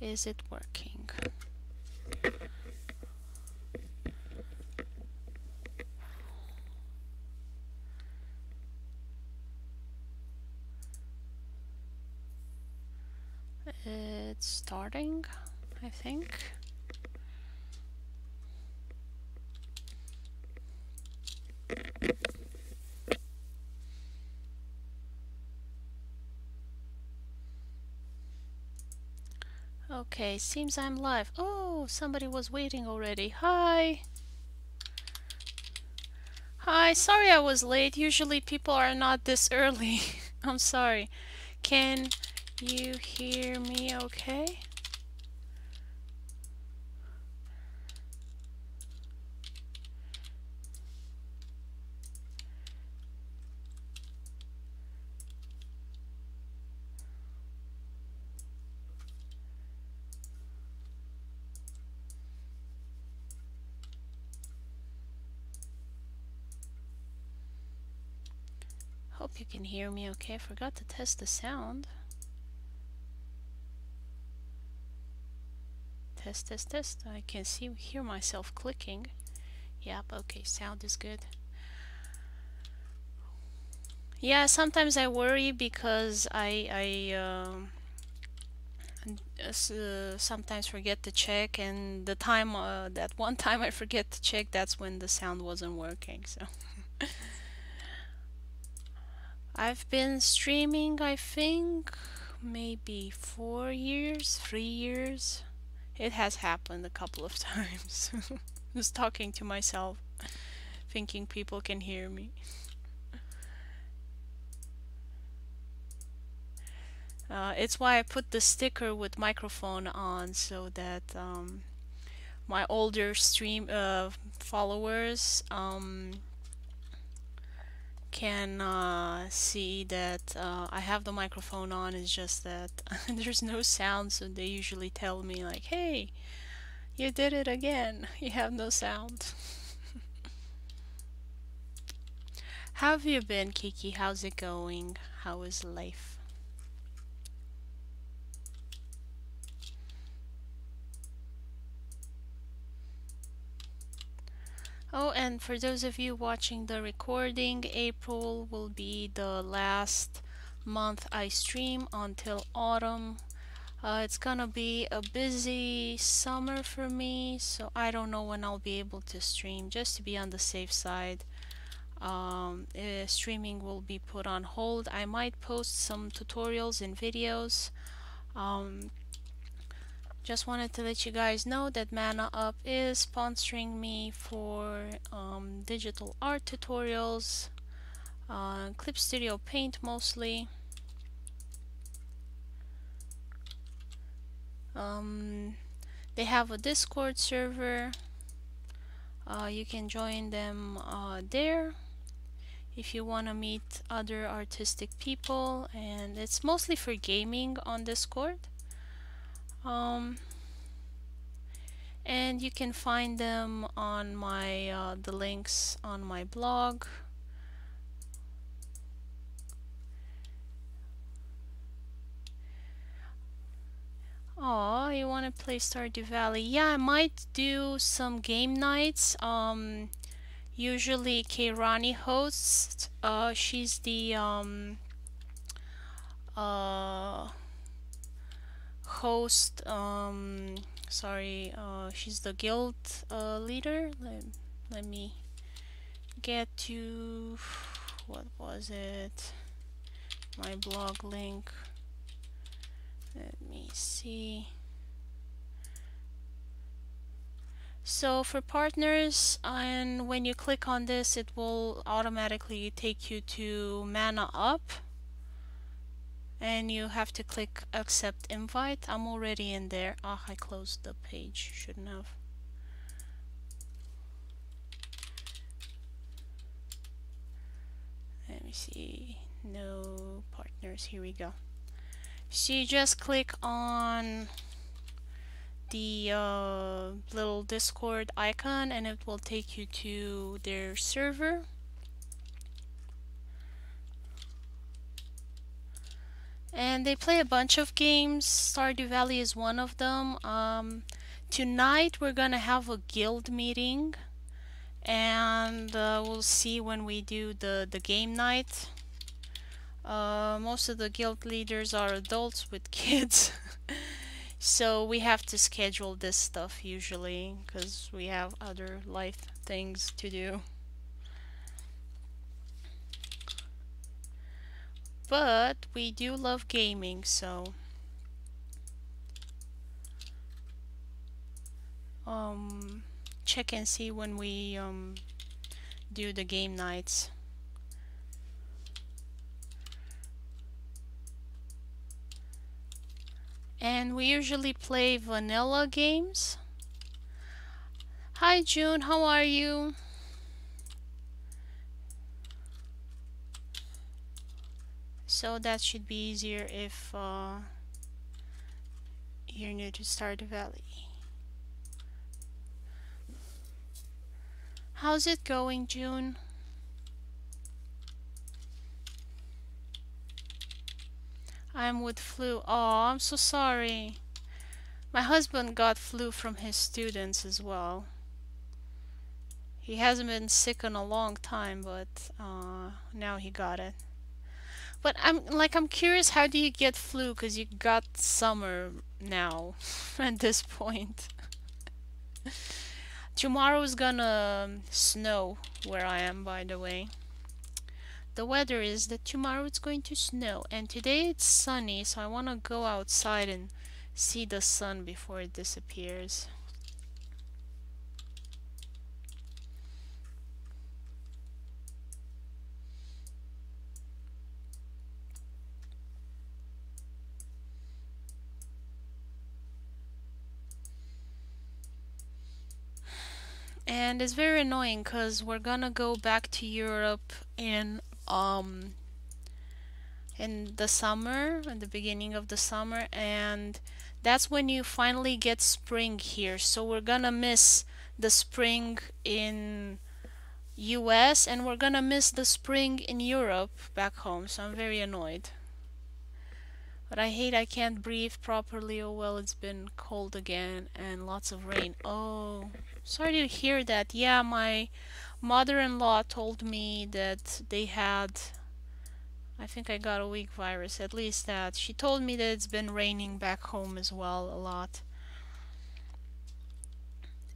Is it working? It's starting, I think. Okay, seems I'm live. Oh, somebody was waiting already. Hi. Hi, sorry I was late. Usually people are not this early. I'm sorry. Can you hear me okay? Hope you can hear me okay. I forgot to test the sound. Test, test, test. I can hear myself clicking. Yep, okay, sound is good. Yeah, sometimes I worry because I sometimes forget to check, and the time that one time I forget to check, that's when the sound wasn't working. So I've been streaming, I think maybe 4 years, 3 years. It has happened a couple of times. Just talking to myself, thinking people can hear me. It's why I put the sticker with microphone on so that my older stream followers can see that I have the microphone on. It's just that there's no sound, so they usually tell me like, "Hey, you did it again. You have no sound." How have you been, Kiki? How's it going? How is life? Oh, and for those of you watching the recording, April will be the last month I stream until autumn. It's gonna be a busy summer for me, so I don't know when I'll be able to stream. Just to be on the safe side, streaming will be put on hold. I might post some tutorials and videos. Um, just wanted to let you guys know that Mana Up is sponsoring me for digital art tutorials, Clip Studio Paint mostly. Um, they have a Discord server. You can join them there if you want to meet other artistic people, and it's mostly for gaming on Discord. Um, and you can find them on my the links on my blog. Oh, you want to play Stardew Valley? Yeah, I might do some game nights. Usually Kairani hosts. She's the uh host. Sorry. She's the guild leader. Let me get to what was it? My blog link. Let me see. So for partners, and when you click on this, it will automatically take you to Mana Up, and you have to click accept invite. I'm already in there. Ah, I closed the page. Shouldn't have. Let me see. No partners. Here we go. So you just click on the little Discord icon, and it will take you to their server. And they play a bunch of games. Stardew Valley is one of them. Tonight we're gonna have a guild meeting, and we'll see when we do the game night. Most of the guild leaders are adults with kids, so we have to schedule this stuff usually because we have other life things to do. But we do love gaming, so um, check and see when we do the game nights. And we usually play vanilla games. Hi June, how are you? So that should be easier if you're new to Stardew Valley. How's it going, June? I'm with flu. Oh, I'm so sorry. My husband got flu from his students as well. He hasn't been sick in a long time, but now he got it. But I'm curious, how do you get flu? 'Cause you got summer now at this point. Tomorrow is gonna snow where I am, by the way. The weather is that tomorrow it's going to snow, and today it's sunny, so I want to go outside and see the sun before it disappears. And it's very annoying because we're gonna go back to Europe in the summer, in the beginning of the summer, and that's when you finally get spring here. So we're gonna miss the spring in US, and we're gonna miss the spring in Europe back home. So I'm very annoyed. But I hate I can't breathe properly. Oh well, it's been cold again and lots of rain. Oh, sorry to hear that. Yeah, my mother-in-law told me that they had, I think I got a weak virus, at least that. She told me that it's been raining back home as well a lot.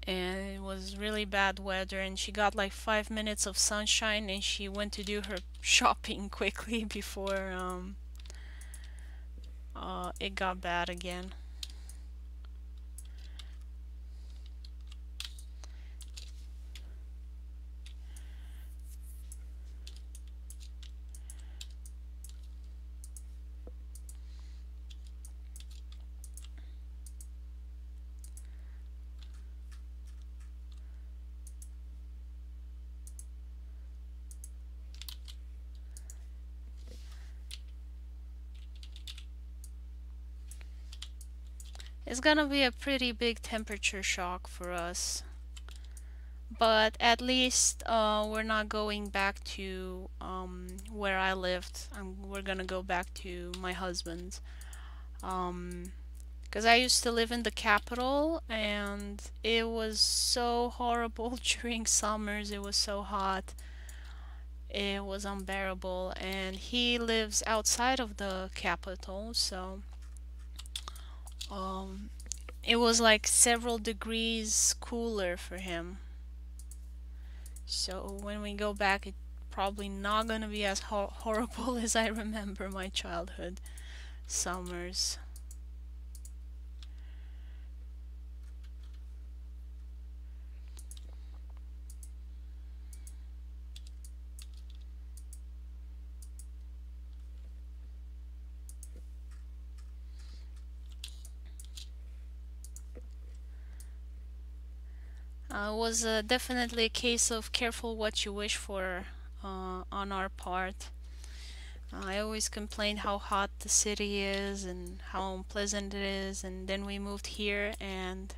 And it was really bad weather, and she got like 5 minutes of sunshine, and she went to do her shopping quickly before it got bad again. It's gonna be a pretty big temperature shock for us. But at least we're not going back to where I lived. We're gonna go back to my husband's. Because I used to live in the capital, and it was so horrible during summers. It was so hot. It was unbearable. And he lives outside of the capital, so um, it was like several degrees cooler for him. So when we go back, it's probably not gonna be as horrible as I remember my childhood summers. It was definitely a case of careful what you wish for on our part. I always complained how hot the city is and how unpleasant it is, and then we moved here and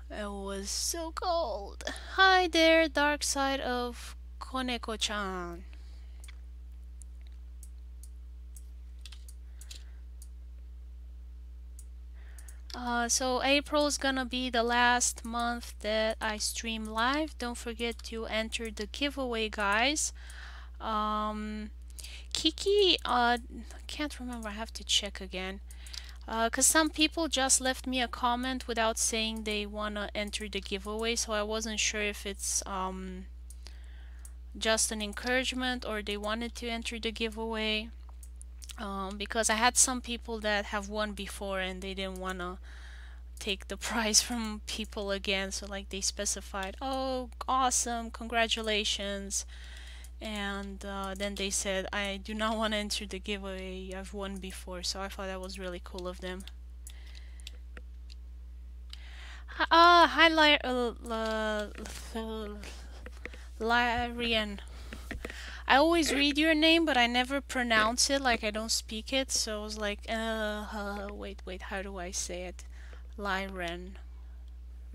it was so cold. Hi there, dark side of Koneko-chan. So April is gonna be the last month that I stream live. Don't forget to enter the giveaway, guys. Um, Kiki, can't remember. I have to check again. Cause some people just left me a comment without saying they wanna enter the giveaway, so I wasn't sure if it's just an encouragement or they wanted to enter the giveaway. Because I had some people that have won before and they didn't wanna take the prize from people again, so like they specified, oh awesome, congratulations, and then they said I do not want to enter the giveaway, I've won before. So I thought that was really cool of them. Hi Lyrian. I always read your name but I never pronounce it, like I don't speak it, so I was like wait, how do I say it? Lyren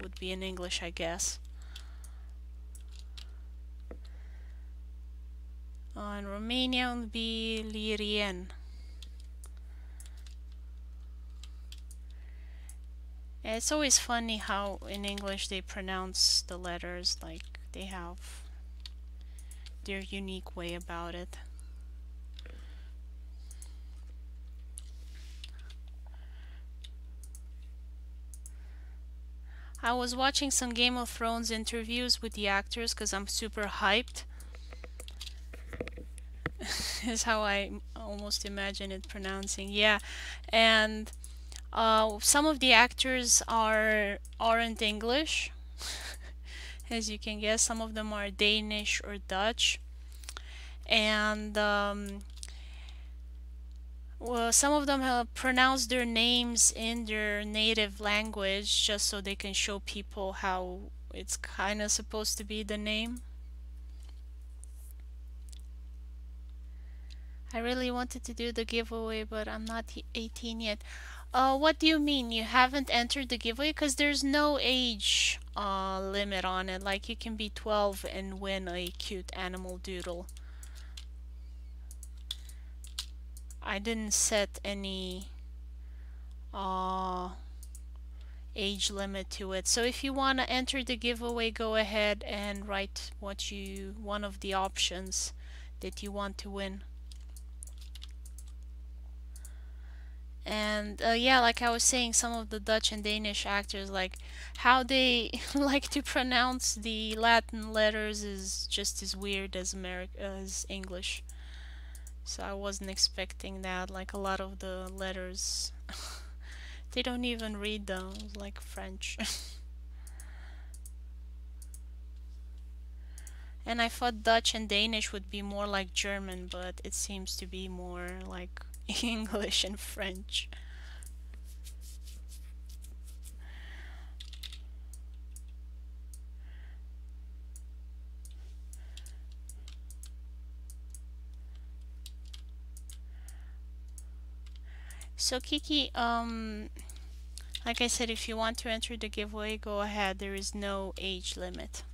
would be in English, I guess. In Romania would be Lirien. It's always funny how in English they pronounce the letters, like they have their unique way about it. I was watching some Game of Thrones interviews with the actors because I'm super hyped. Is how I almost imagine it pronouncing. Yeah, and some of the actors aren't English, as you can guess. Some of them are Danish or Dutch, and well, some of them have pronounced their names in their native language just so they can show people how it's kind of supposed to be the name. I really wanted to do the giveaway, but I'm not 18 yet. What do you mean you haven't entered the giveaway? Because there's no age limit on it. Like you can be 12 and win a cute animal doodle. I didn't set any age limit to it. So if you want to enter the giveaway, go ahead and write one of the options that you want to win. And yeah, like I was saying, some of the Dutch and Danish actors, like how they like to pronounce the Latin letters is just as weird as English. So I wasn't expecting that. Like a lot of the letters, they don't even read them like French. And I thought Dutch and Danish would be more like German, but it seems to be more like English and French. So Kiki, like I said, if you want to enter the giveaway, go ahead. There is no age limit.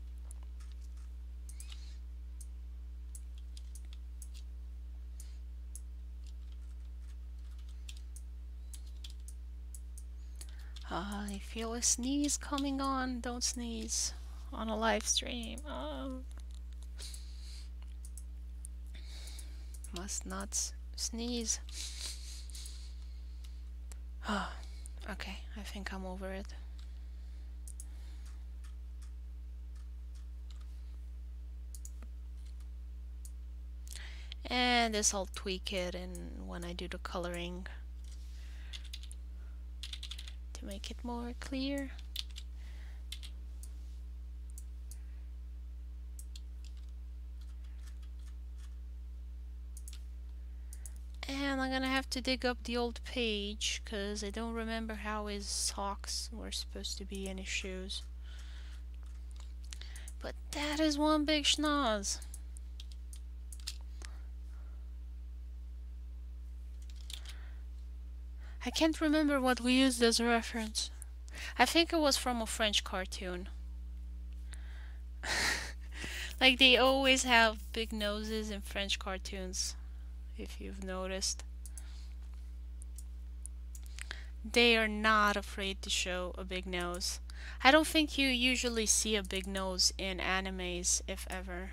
I feel a sneeze coming on. Don't sneeze on a live stream. Must not sneeze. Okay, I think I'm over it. And this I'll tweak it and when I do the coloring to make it more clear. And I'm gonna have to dig up the old page because I don't remember how his socks were supposed to be in his shoes. But that is one big schnoz. I can't remember what we used as a reference. I think it was from a French cartoon. Like they always have big noses in French cartoons, if you've noticed. They are not afraid to show a big nose. I don't think you usually see a big nose in animes, if ever.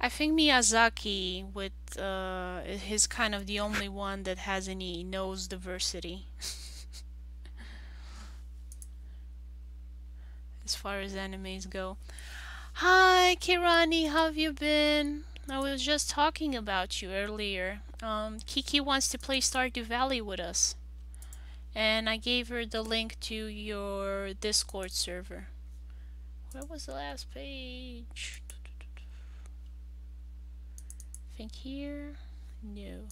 I think Miyazaki with is kind of the only one that has any nose diversity as far as animes go. Hi, Kirani, how have you been? I was just talking about you earlier. Kiki wants to play Stardew Valley with us, and I gave her the link to your Discord server. Where was the last page? I think here? No.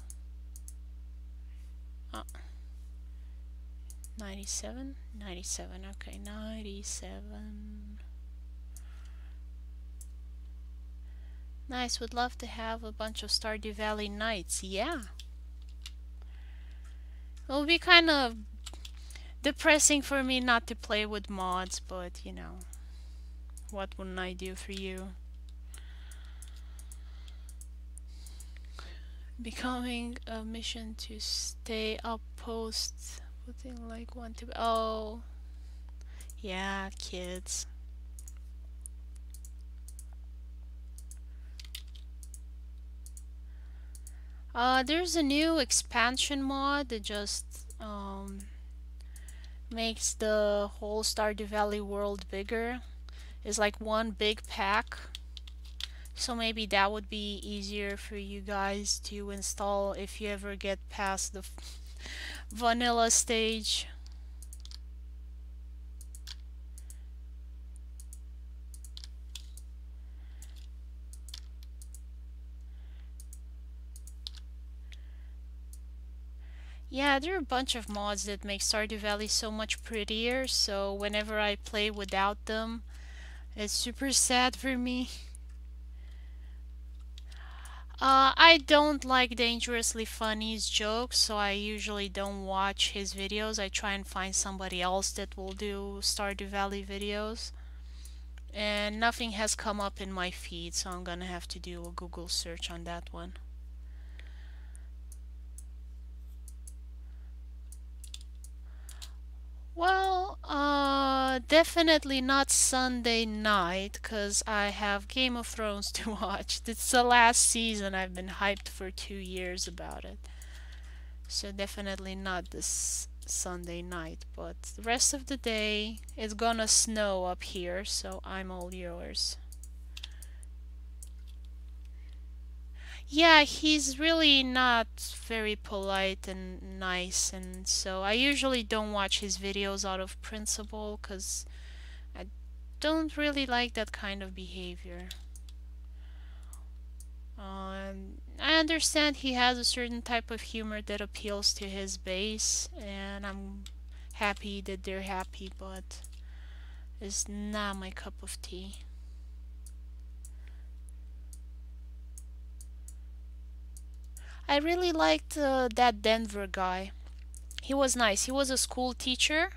97? 97, okay, 97. Nice, would love to have a bunch of Stardew Valley nights. Yeah. It'll be kind of depressing for me not to play with mods, but you know, what wouldn't I do for you? Becoming a mission to stay up post putting like one to oh yeah, kids. There's a new expansion mod that just makes the whole Stardew Valley world bigger. It's like one big pack. So maybe that would be easier for you guys to install if you ever get past the vanilla stage. Yeah, there are a bunch of mods that make Stardew Valley so much prettier, so whenever I play without them, it's super sad for me. I don't like Dangerously Funny's jokes, so I usually don't watch his videos. I try and find somebody else that will do Stardew Valley videos. And nothing has come up in my feed, so I'm gonna have to do a Google search on that one. Well, definitely not Sunday night, cause I have Game of Thrones to watch. It's the last season. I've been hyped for 2 years about it. So definitely not this Sunday night, but the rest of the day it's gonna snow up here, so I'm all yours. Yeah, he's really not very polite and nice, and so I usually don't watch his videos out of principle because I don't really like that kind of behavior. I understand he has a certain type of humor that appeals to his base, and I'm happy that they're happy, but it's not my cup of tea. I really liked that Denver guy. He was nice. He was a school teacher.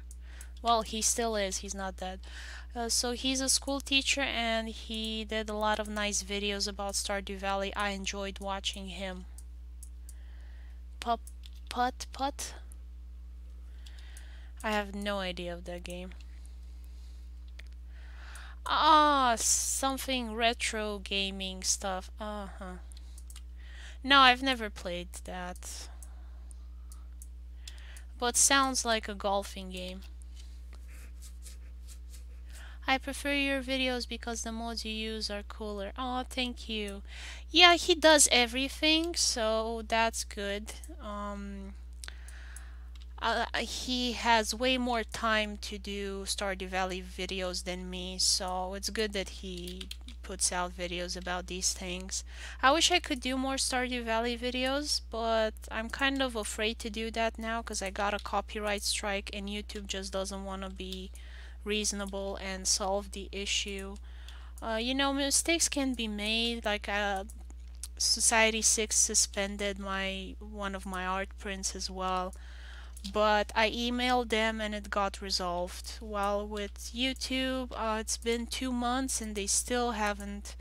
Well, he still is. He's not dead. So he's a school teacher and he did a lot of nice videos about Stardew Valley. I enjoyed watching him. Putt putt? I have no idea of that game. Ah, something retro gaming stuff. Uh-huh. No, I've never played that. But sounds like a golfing game. I prefer your videos because the mods you use are cooler. Oh, thank you. Yeah, he does everything, so that's good. He has way more time to do Stardew Valley videos than me, so it's good that he puts out videos about these things. I wish I could do more Stardew Valley videos, but I'm kind of afraid to do that now because I got a copyright strike and YouTube just doesn't want to be reasonable and solve the issue. You know, mistakes can be made. Like Society 6 suspended my one of my art prints as well, but I emailed them and it got resolved. While with YouTube, it's been 2 months and they still haven't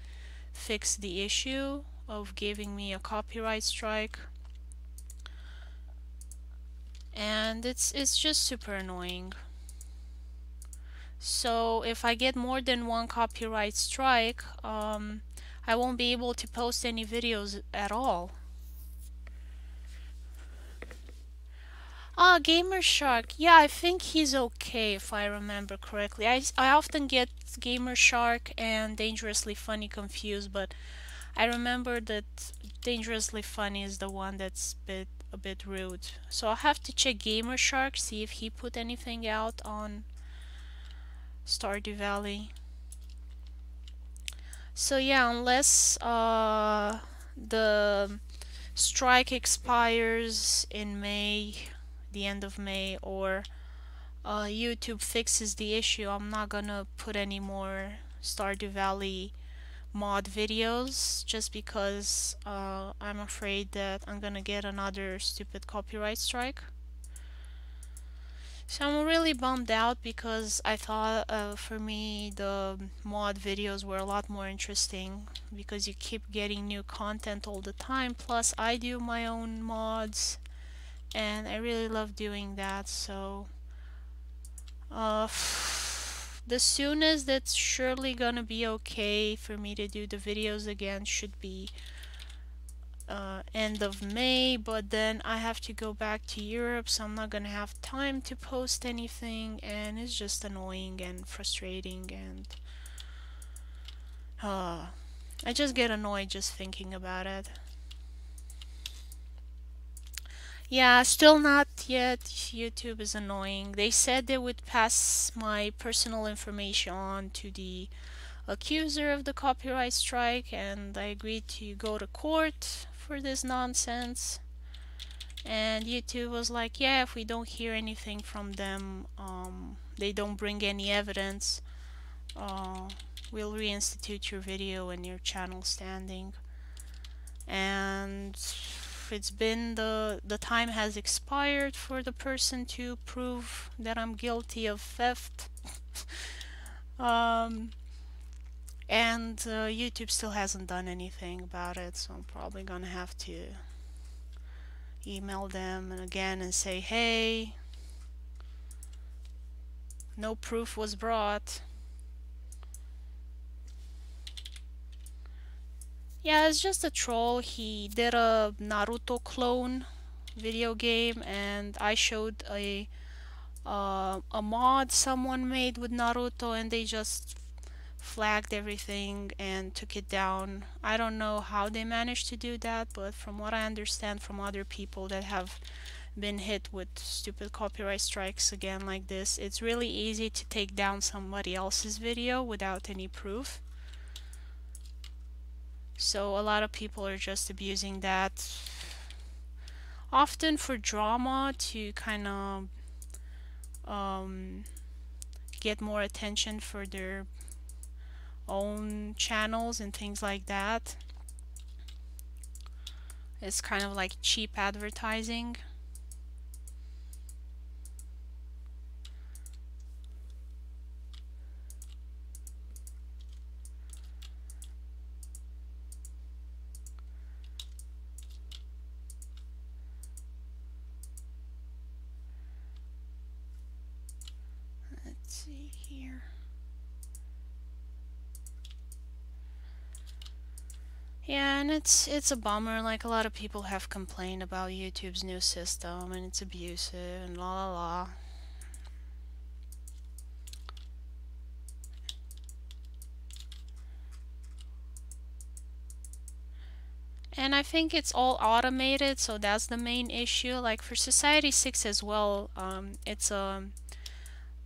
fixed the issue of giving me a copyright strike. and it's just super annoying. So if I get more than one copyright strike, I won't be able to post any videos at all. Ah, Gamer Shark. Yeah, I think he's okay if I remember correctly. I often get Gamer Shark and Dangerously Funny confused, but I remember that Dangerously Funny is the one that's a bit rude. So I'll have to check Gamer Shark, see if he put anything out on Stardew Valley. So yeah, unless the strike expires in May, the end of May, or YouTube fixes the issue, I'm not gonna put any more Stardew Valley mod videos just because I'm afraid that I'm gonna get another stupid copyright strike. So I'm really bummed out because I thought for me the mod videos were a lot more interesting because you keep getting new content all the time, plus I do my own mods and I really love doing that. So the soonest that's surely gonna be okay for me to do the videos again should be end of May, but then I have to go back to Europe, so I'm not gonna have time to post anything, and it's just annoying and frustrating, and I just get annoyed just thinking about it. Yeah, still not yet. YouTube is annoying. They said they would pass my personal information on to the accuser of the copyright strike, and I agreed to go to court for this nonsense. And YouTube was like, yeah, if we don't hear anything from them, they don't bring any evidence, uh, we'll reinstitute your video and your channel standing. And it's been the time has expired for the person to prove that I'm guilty of theft. um, and YouTube still hasn't done anything about it, so I'm probably gonna have to email them again and say, hey, no proof was brought. Yeah, it's just a troll. He did a Naruto clone video game, and I showed a mod someone made with Naruto, and they just flagged everything and took it down. I don't know how they managed to do that, but from what I understand from other people that have been hit with stupid copyright strikes again like this, it's really easy to take down somebody else's video without any proof. So a lot of people are just abusing that, often for drama, to kind of get more attention for their own channels and things like that. It's kind of like cheap advertising. Let's see here. Yeah, and it's a bummer. Like, a lot of people have complained about YouTube's new system and it's abusive and la la la. And I think it's all automated, so that's the main issue. Like for Society 6 as well, it's a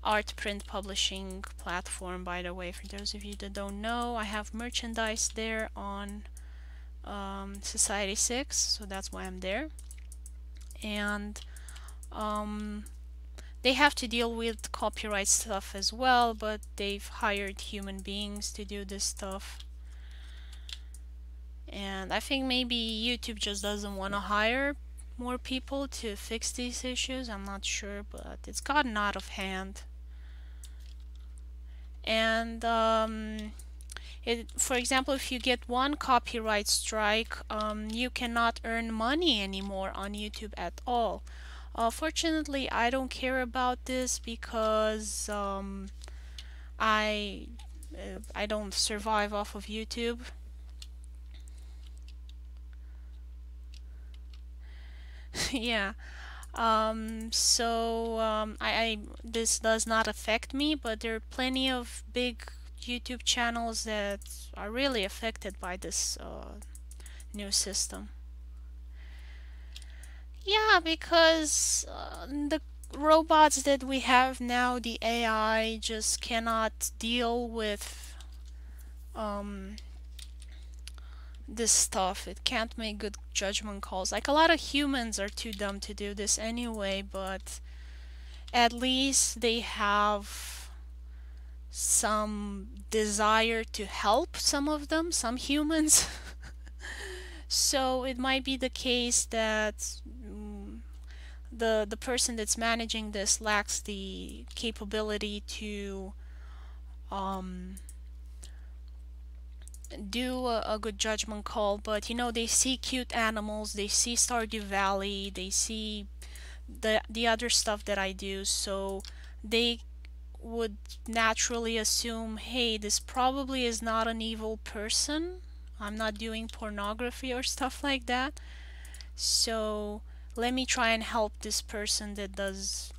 art print publishing platform, by the way, for those of you that don't know. I have merchandise there on Society 6, so that's why I'm there. And they have to deal with copyright stuff as well, but they've hired human beings to do this stuff. And I think maybe YouTube just doesn't want to hire more people to fix these issues. I'm not sure, but it's gotten out of hand. And for example, if you get one copyright strike, you cannot earn money anymore on YouTube at all. Fortunately, I don't care about this because I I don't survive off of YouTube. Yeah. I this does not affect me, but there are plenty of big YouTube channels that are really affected by this new system. Yeah, because the robots that we have now, the AI just cannot deal with um, this stuff. It can't make good judgment calls. Like a lot of humans are too dumb to do this anyway, but at least they have some desire to help some of them, some humans. So it might be the case that the person that's managing this lacks the capability to um, do a good judgment call, but you know, they see cute animals, they see Stardew Valley, they see the other stuff that I do, so they would naturally assume, hey, this probably is not an evil person. I'm not doing pornography or stuff like that. So let me try and help this person that does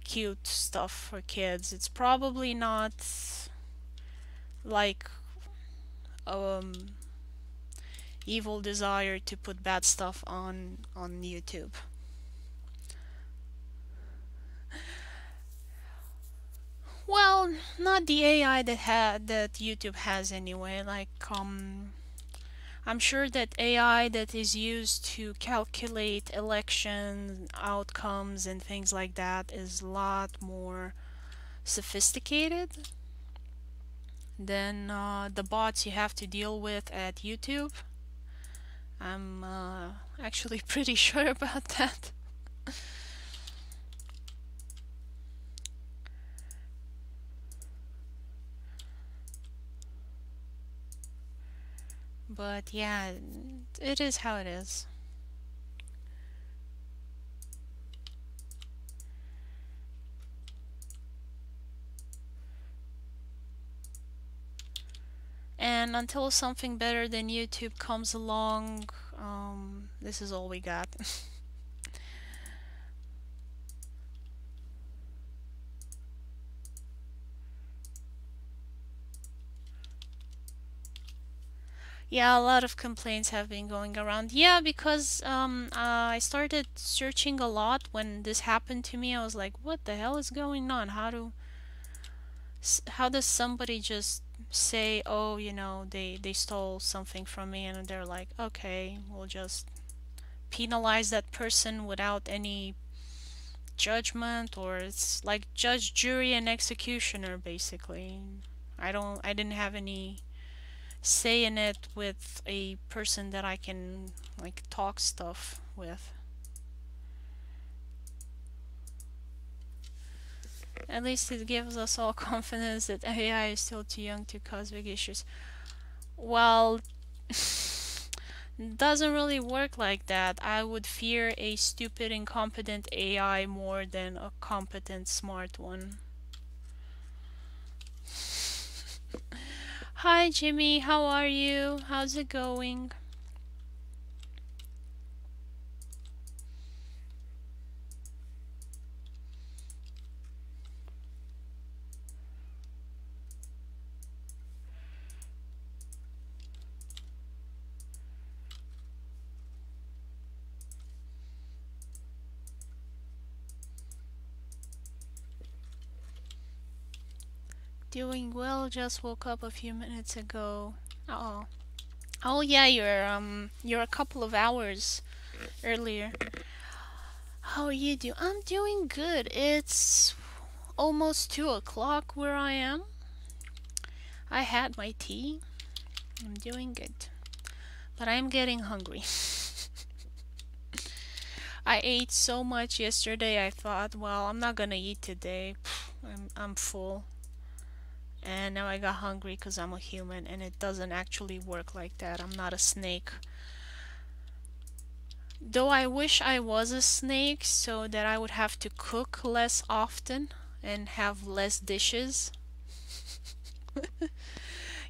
cute stuff for kids. It's probably not like um evil desire to put bad stuff on YouTube. Well, not the AI that YouTube has anyway. I'm sure that AI that is used to calculate election outcomes and things like that is a lot more sophisticated than the bots you have to deal with at YouTube. I'm actually pretty sure about that. But yeah, it is how it is. And until something better than YouTube comes along, this is all we got. Yeah, a lot of complaints have been going around. Yeah, because I started searching a lot when this happened to me. I was like, what the hell is going on? How does somebody just say, oh, you know, they stole something from me, and they're like, okay, we'll just penalize that person without any judgment, or it's like judge, jury, and executioner basically. I didn't have any say in it with a person that I can like talk stuff with. At least it gives us all confidence that AI is still too young to cause big issues. Well, doesn't really work like that. I would fear a stupid, incompetent AI more than a competent, smart one. Hi Jimmy, how are you? How's it going? Doing well, just woke up a few minutes ago. Oh. Oh yeah, you're a couple of hours earlier. How are you doing? I'm doing good. It's almost 2 o'clock where I am. I had my tea. I'm doing good. But I'm getting hungry. I ate so much yesterday, I thought, well, I'm not gonna eat today. I'm full. And now I got hungry because I'm a human, and it doesn't actually work like that. I'm not a snake. Though I wish I was a snake so that I would have to cook less often and have less dishes.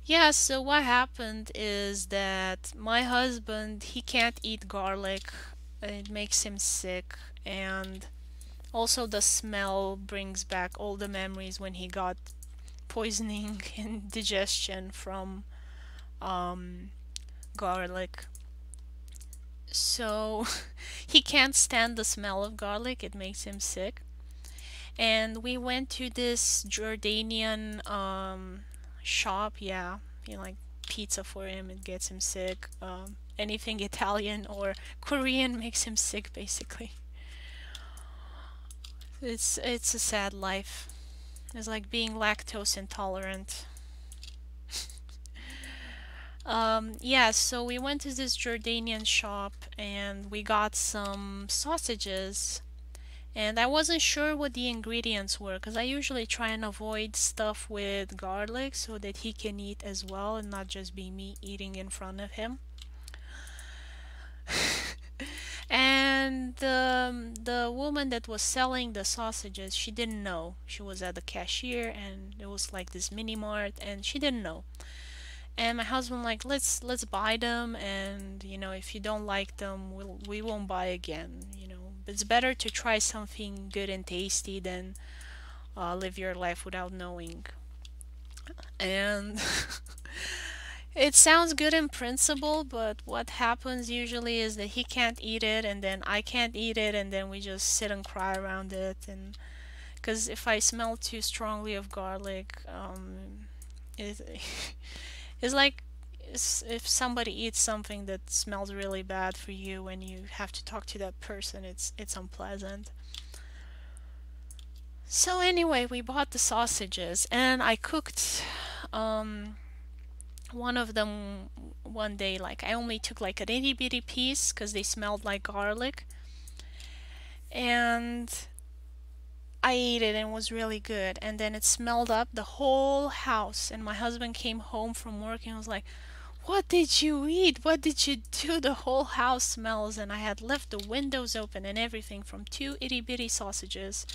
Yeah, so what happened is that my husband, he can't eat garlic. It makes him sick, and also the smell brings back all the memories when he got poisoning and digestion from um, garlic. So he can't stand the smell of garlic. It makes him sick. And we went to this Jordanian shop. Yeah, you know, like pizza for him. It gets him sick. Anything Italian or Korean makes him sick, basically. It's a sad life. It's like being lactose intolerant. Yeah, so we went to this Jordanian shop and we got some sausages. And I wasn't sure what the ingredients were because I usually try and avoid stuff with garlic so that he can eat as well and not just be me eating in front of him. And the woman that was selling the sausages, she didn't know. She was at the cashier and it was like this mini mart and she didn't know. And my husband like, let's buy them, and you know, if you don't like them, we won't buy again. You know, it's better to try something good and tasty than live your life without knowing. And it sounds good in principle, but what happens usually is that he can't eat it, and then I can't eat it, and then we just sit and cry around it. And because if I smell too strongly of garlic, it it's like if somebody eats something that smells really bad for you and you have to talk to that person, it's unpleasant. So anyway, we bought the sausages and I cooked um one of them one day. Like I only took like an itty bitty piece because they smelled like garlic, and I ate it and it was really good. And then it smelled up the whole house, and my husband came home from work and was like, "What did you eat? What did you do? The whole house smells." And I had left the windows open and everything from two itty bitty sausages.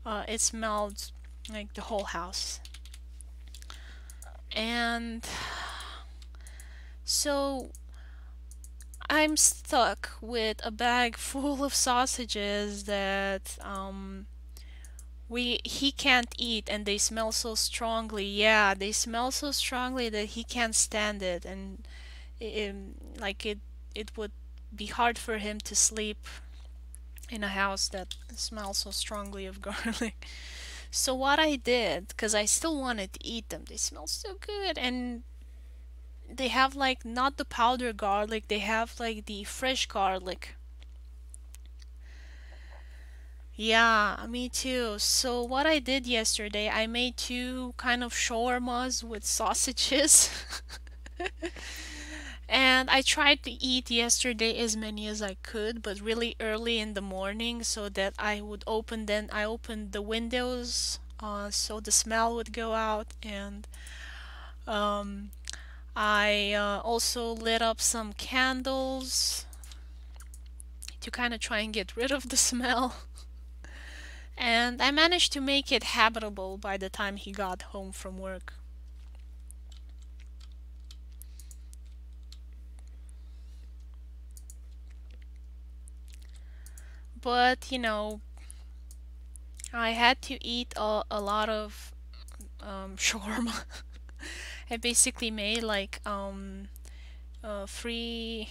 It smelled like the whole house. And so I'm stuck with a bag full of sausages that we he can't eat, and they smell so strongly. Yeah, they smell so strongly that he can't stand it, and it, like it would be hard for him to sleep in a house that smells so strongly of garlic. So what I did, because I still wanted to eat them, they smell so good, and they have like not the powder garlic, they have like the fresh garlic. Yeah, me too. So what I did yesterday, I made two kind of shawarmas with sausages. And I tried to eat yesterday as many as I could, but really early in the morning so that I would open then I opened the windows so the smell would go out, and um I also lit up some candles to kind of try and get rid of the smell. And I managed to make it habitable by the time he got home from work. But, you know, I had to eat a lot of shawarma. I basically made like three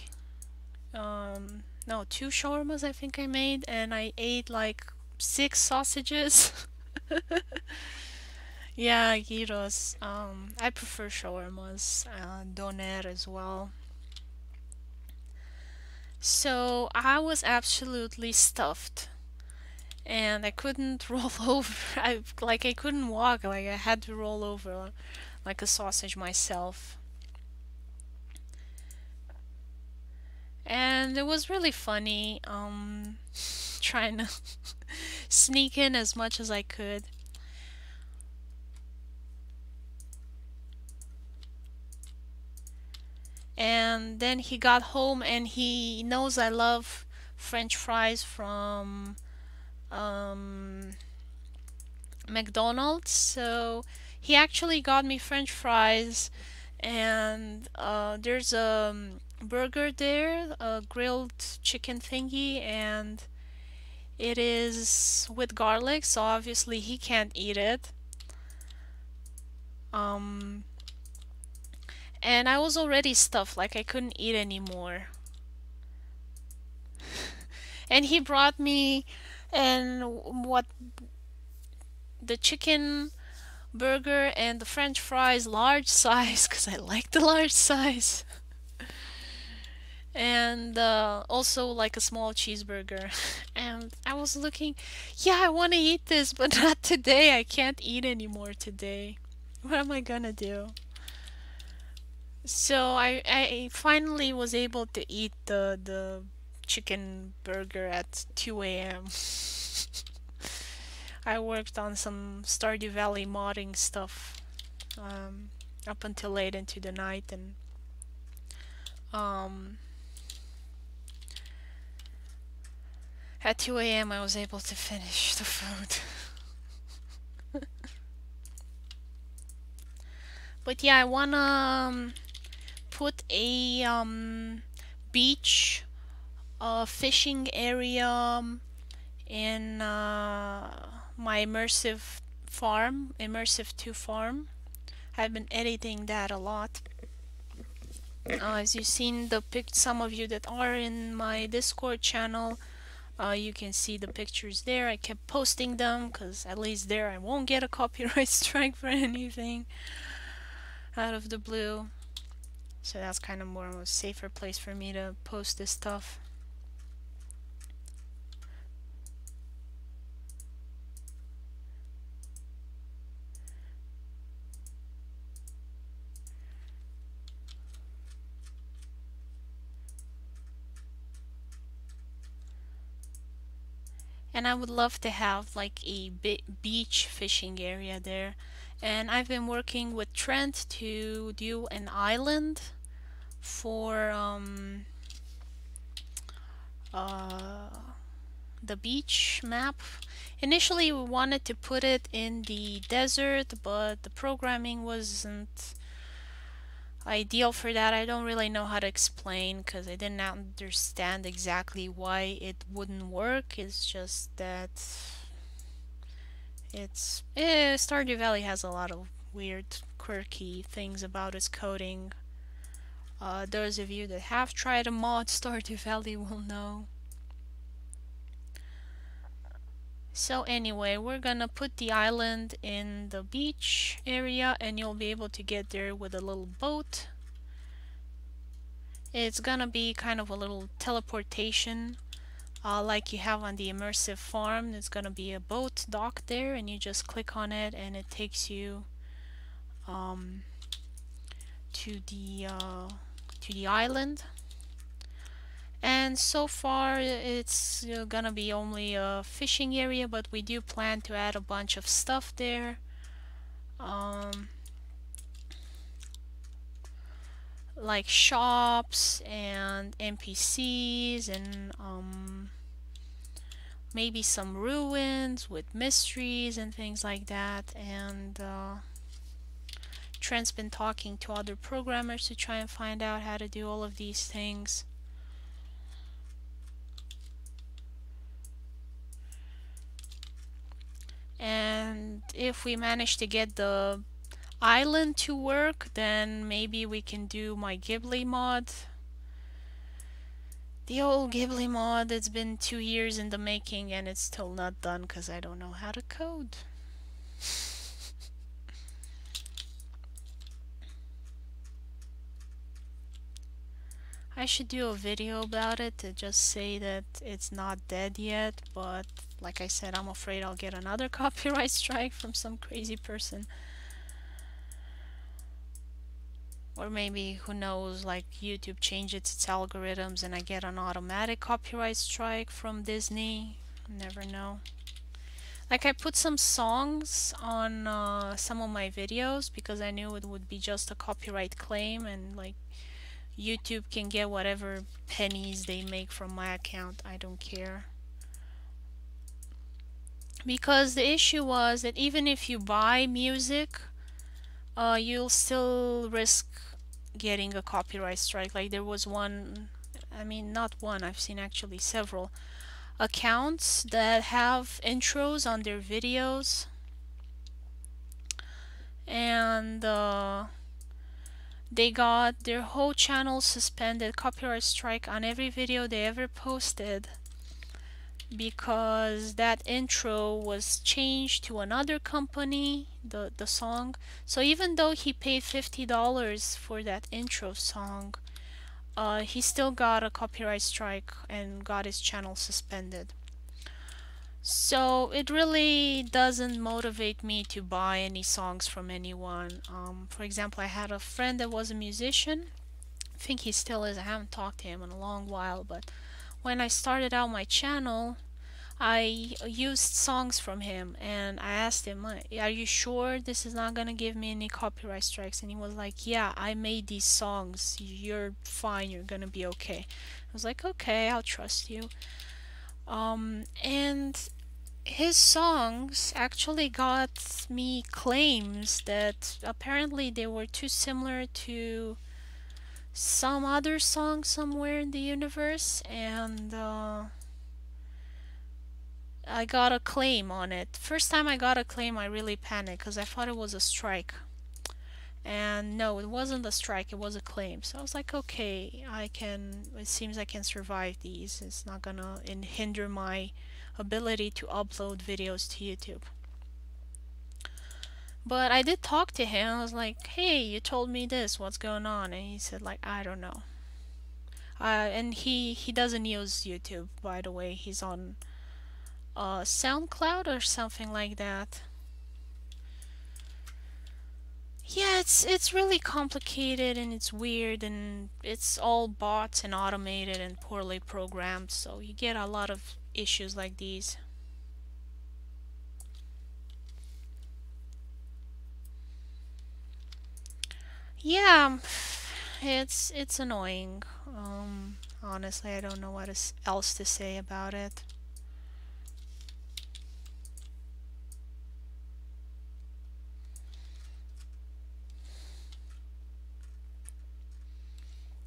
no, two shawarmas I think I made, and I ate like six sausages. Yeah, gyros. I prefer shawarmas, doner as well. So I was absolutely stuffed, and I couldn't roll over. I couldn't walk. Like I had to roll over like a sausage myself. And it was really funny, trying to sneak in as much as I could. And then he got home and he knows I love French fries from um, McDonald's, so he actually got me French fries, and there's a burger there, a grilled chicken thingy, and it is with garlic, so obviously he can't eat it. Um, and I was already stuffed, like I couldn't eat anymore. And he brought me and what the chicken burger and the French fries large size because I like the large size. And also like a small cheeseburger. And I was looking, yeah, I want to eat this, but not today. I can't eat anymore today. What am I gonna do? So I finally was able to eat the chicken burger at 2 a.m. I worked on some Stardew Valley modding stuff up until late into the night, and um, at 2 a.m. I was able to finish the food. But yeah, I wanna put a beach fishing area in my immersive 2 farm. I've been editing that a lot. As you've seen some of you that are in my Discord channel, you can see the pictures there. I kept posting them because at least there I won't get a copyright strike for anything out of the blue. So that's kind of more of a safer place for me to post this stuff. And I would love to have like a beach fishing area there. And I've been working with Trent to do an island for uh, the beach map. Initially we wanted to put it in the desert, but the programming wasn't ideal for that. I don't really know how to explain because I didn't understand exactly why it wouldn't work. It's just that Stardew Valley has a lot of weird, quirky things about its coding. Those of you that have tried a mod Stardew Valley will know. So anyway, we're gonna put the island in the beach area and you'll be able to get there with a little boat. It's gonna be kind of a little teleportation like you have on the immersive farm. There's gonna be a boat dock there and you just click on it and it takes you to the island. And so far it's gonna be only a fishing area, but we do plan to add a bunch of stuff there. Like shops and NPCs and maybe some ruins with mysteries and things like that. And Trent's been talking to other programmers to try and find out how to do all of these things. And if we manage to get the island to work, then maybe we can do my Ghibli mod. The old Ghibli mod, it's been 2 years in the making and it's still not done because I don't know how to code. I should do a video about it to just say that it's not dead yet, but like I said, I'm afraid I'll get another copyright strike from some crazy person. Or maybe, who knows, like YouTube changes its algorithms and I get an automatic copyright strike from Disney. Never know. Like I put some songs on some of my videos because I knew it would be just a copyright claim and like YouTube can get whatever pennies they make from my account. I don't care. Because the issue was that even if you buy music, you'll still risk getting a copyright strike. Like there was one, I mean, not one, I've seen actually several accounts that have intros on their videos, and they got their whole channel suspended, copyright strike on every video they ever posted, because that intro was changed to another company, the song. So even though he paid $50 for that intro song, he still got a copyright strike and got his channel suspended. So it really doesn't motivate me to buy any songs from anyone. For example, I had a friend that was a musician. I think he still is. I haven't talked to him in a long while, but when I started out my channel, I used songs from him, and I asked him, are you sure this is not gonna give me any copyright strikes? And he was like, yeah, I made these songs. You're fine. You're gonna be okay. I was like, okay, I'll trust you. And his songs actually got me claims that apparently they were too similar to some other song somewhere in the universe, and I got a claim on it. First time I got a claim, I really panicked because I thought it was a strike. And no, it wasn't a strike, it was a claim. So I was like, okay, it seems I can survive these. It's not gonna hinder my ability to upload videos to YouTube. But I did talk to him. I was like, hey, you told me this, what's going on? And he said, like, I don't know. And he doesn't use YouTube, by the way. He's on SoundCloud or something like that. Yeah, it's really complicated and it's weird and it's all bots and automated and poorly programmed, so you get a lot of issues like these. Yeah, it's annoying. Honestly, I don't know what else to say about it.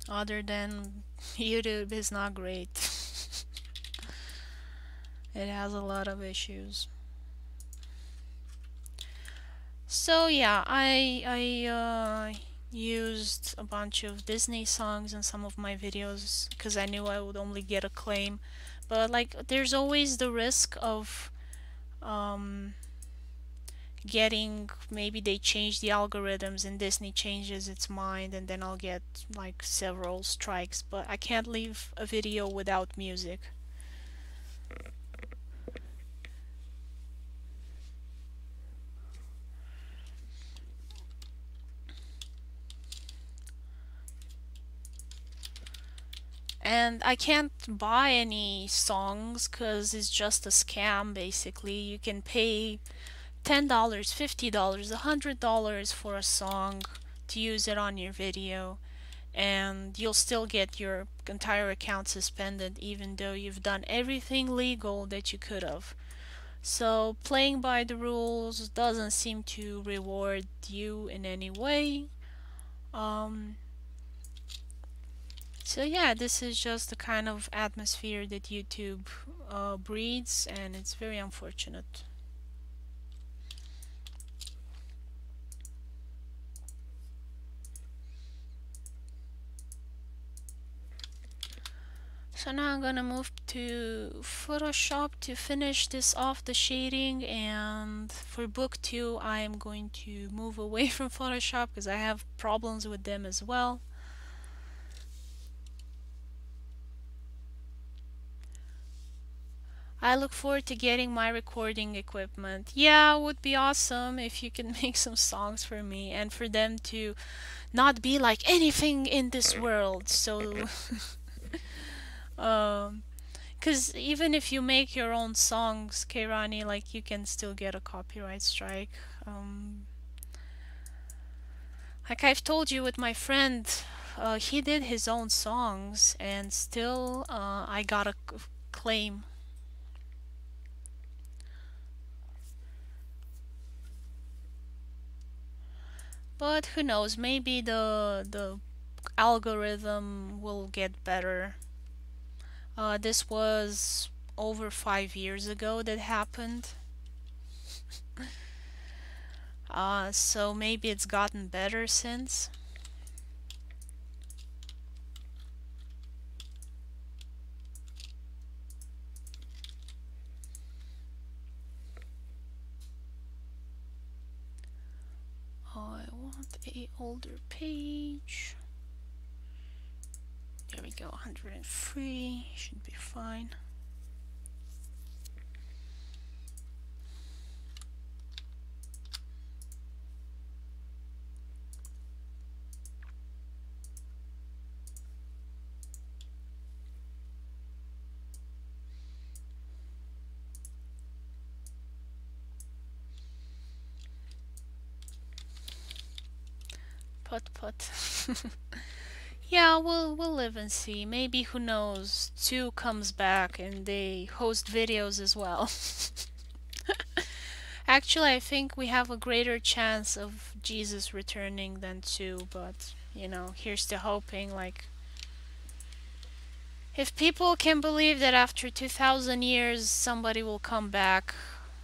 Other than YouTube is not great. It has a lot of issues. So yeah, I used a bunch of Disney songs in some of my videos because I knew I would only get a claim. But like, there's always the risk of um, getting, maybe they change the algorithms and Disney changes its mind, and then I'll get like several strikes. But I can't leave a video without music. And I can't buy any songs because it's just a scam basically. You can pay $10, $50, $100 for a song to use it on your video, and you'll still get your entire account suspended even though you've done everything legal that you could have. So playing by the rules doesn't seem to reward you in any way. Um, So yeah, this is just the kind of atmosphere that YouTube breeds, and it's very unfortunate. So now I'm gonna move to Photoshop to finish this off, the shading, and for book 2 I am going to move away from Photoshop because I have problems with them as well. I look forward to getting my recording equipment. Yeah, it would be awesome if you can make some songs for me and for them to not be like anything in this world. So, because even if you make your own songs, Keirani, like you can still get a copyright strike. Like I've told you with my friend, he did his own songs, and still I got a claim. But who knows? Maybe the algorithm will get better. This was over 5 years ago that happened. So maybe it's gotten better since. I want a older page. There we go, 103, should be fine. Put. Yeah, we'll live and see. Maybe, who knows, 2 comes back and they host videos as well. Actually, I think we have a greater chance of Jesus returning than 2, but here's to hoping. Like, if people can believe that after 2000 years somebody will come back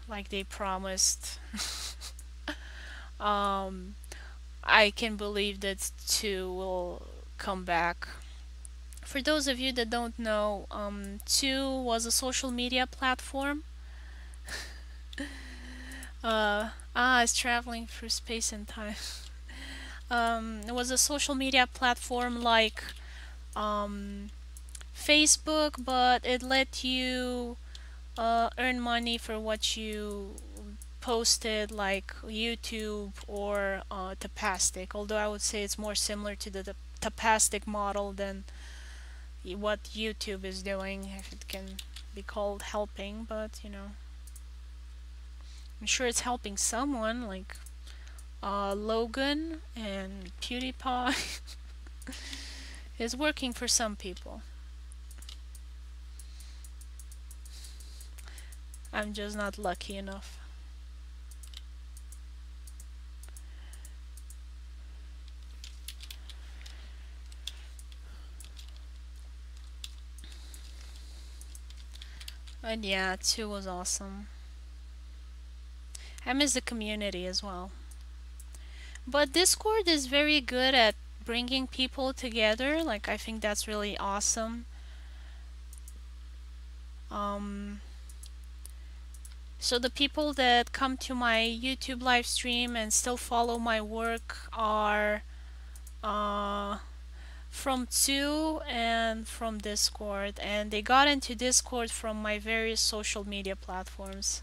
like they promised, um I can believe that 2 will come back. For those of you that don't know, 2 was a social media platform. It's traveling through space and time. It was a social media platform like um, Facebook, but it let you earn money for what you posted, like YouTube or Tapastic. Although I would say it's more similar to the Tapastic model than what YouTube is doing, if it can be called helping. But I'm sure it's helping someone, like Logan and PewDiePie. Is working for some people. I'm just not lucky enough. And yeah, 2 was awesome. I miss the community as well. But Discord is very good at bringing people together. Like, I think that's really awesome. So the people that come to my YouTube live stream and still follow my work are from 2 and from Discord, and they got into Discord from my various social media platforms.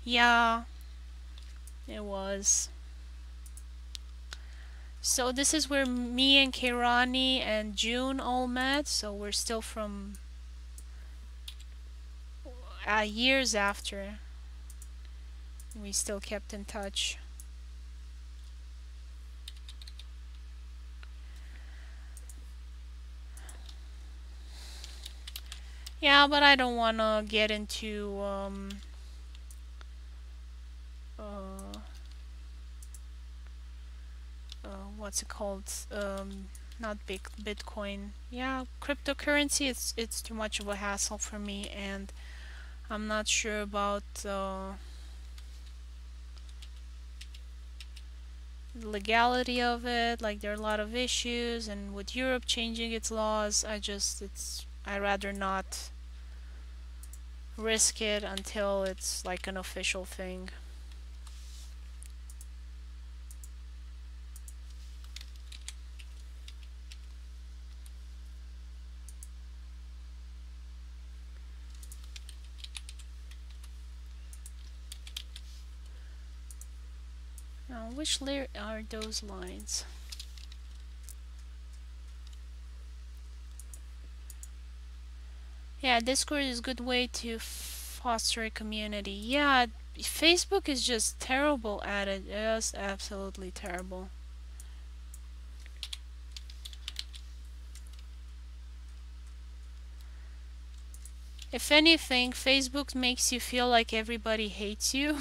Yeah, it was. So this is where me and Kairani and June all met, so we're still from years after. We still kept in touch. Yeah, but I don't want to get into what's it called? Not big Bitcoin. Yeah, cryptocurrency. It's too much of a hassle for me, and I'm not sure about the legality of it. Like, there are a lot of issues, and with Europe changing its laws, I rather not risk it until it's like an official thing. Now, which layer are those lines? Yeah, Discord is a good way to foster a community. Yeah, Facebook is just terrible at it. Just absolutely terrible. If anything, Facebook makes you feel like everybody hates you.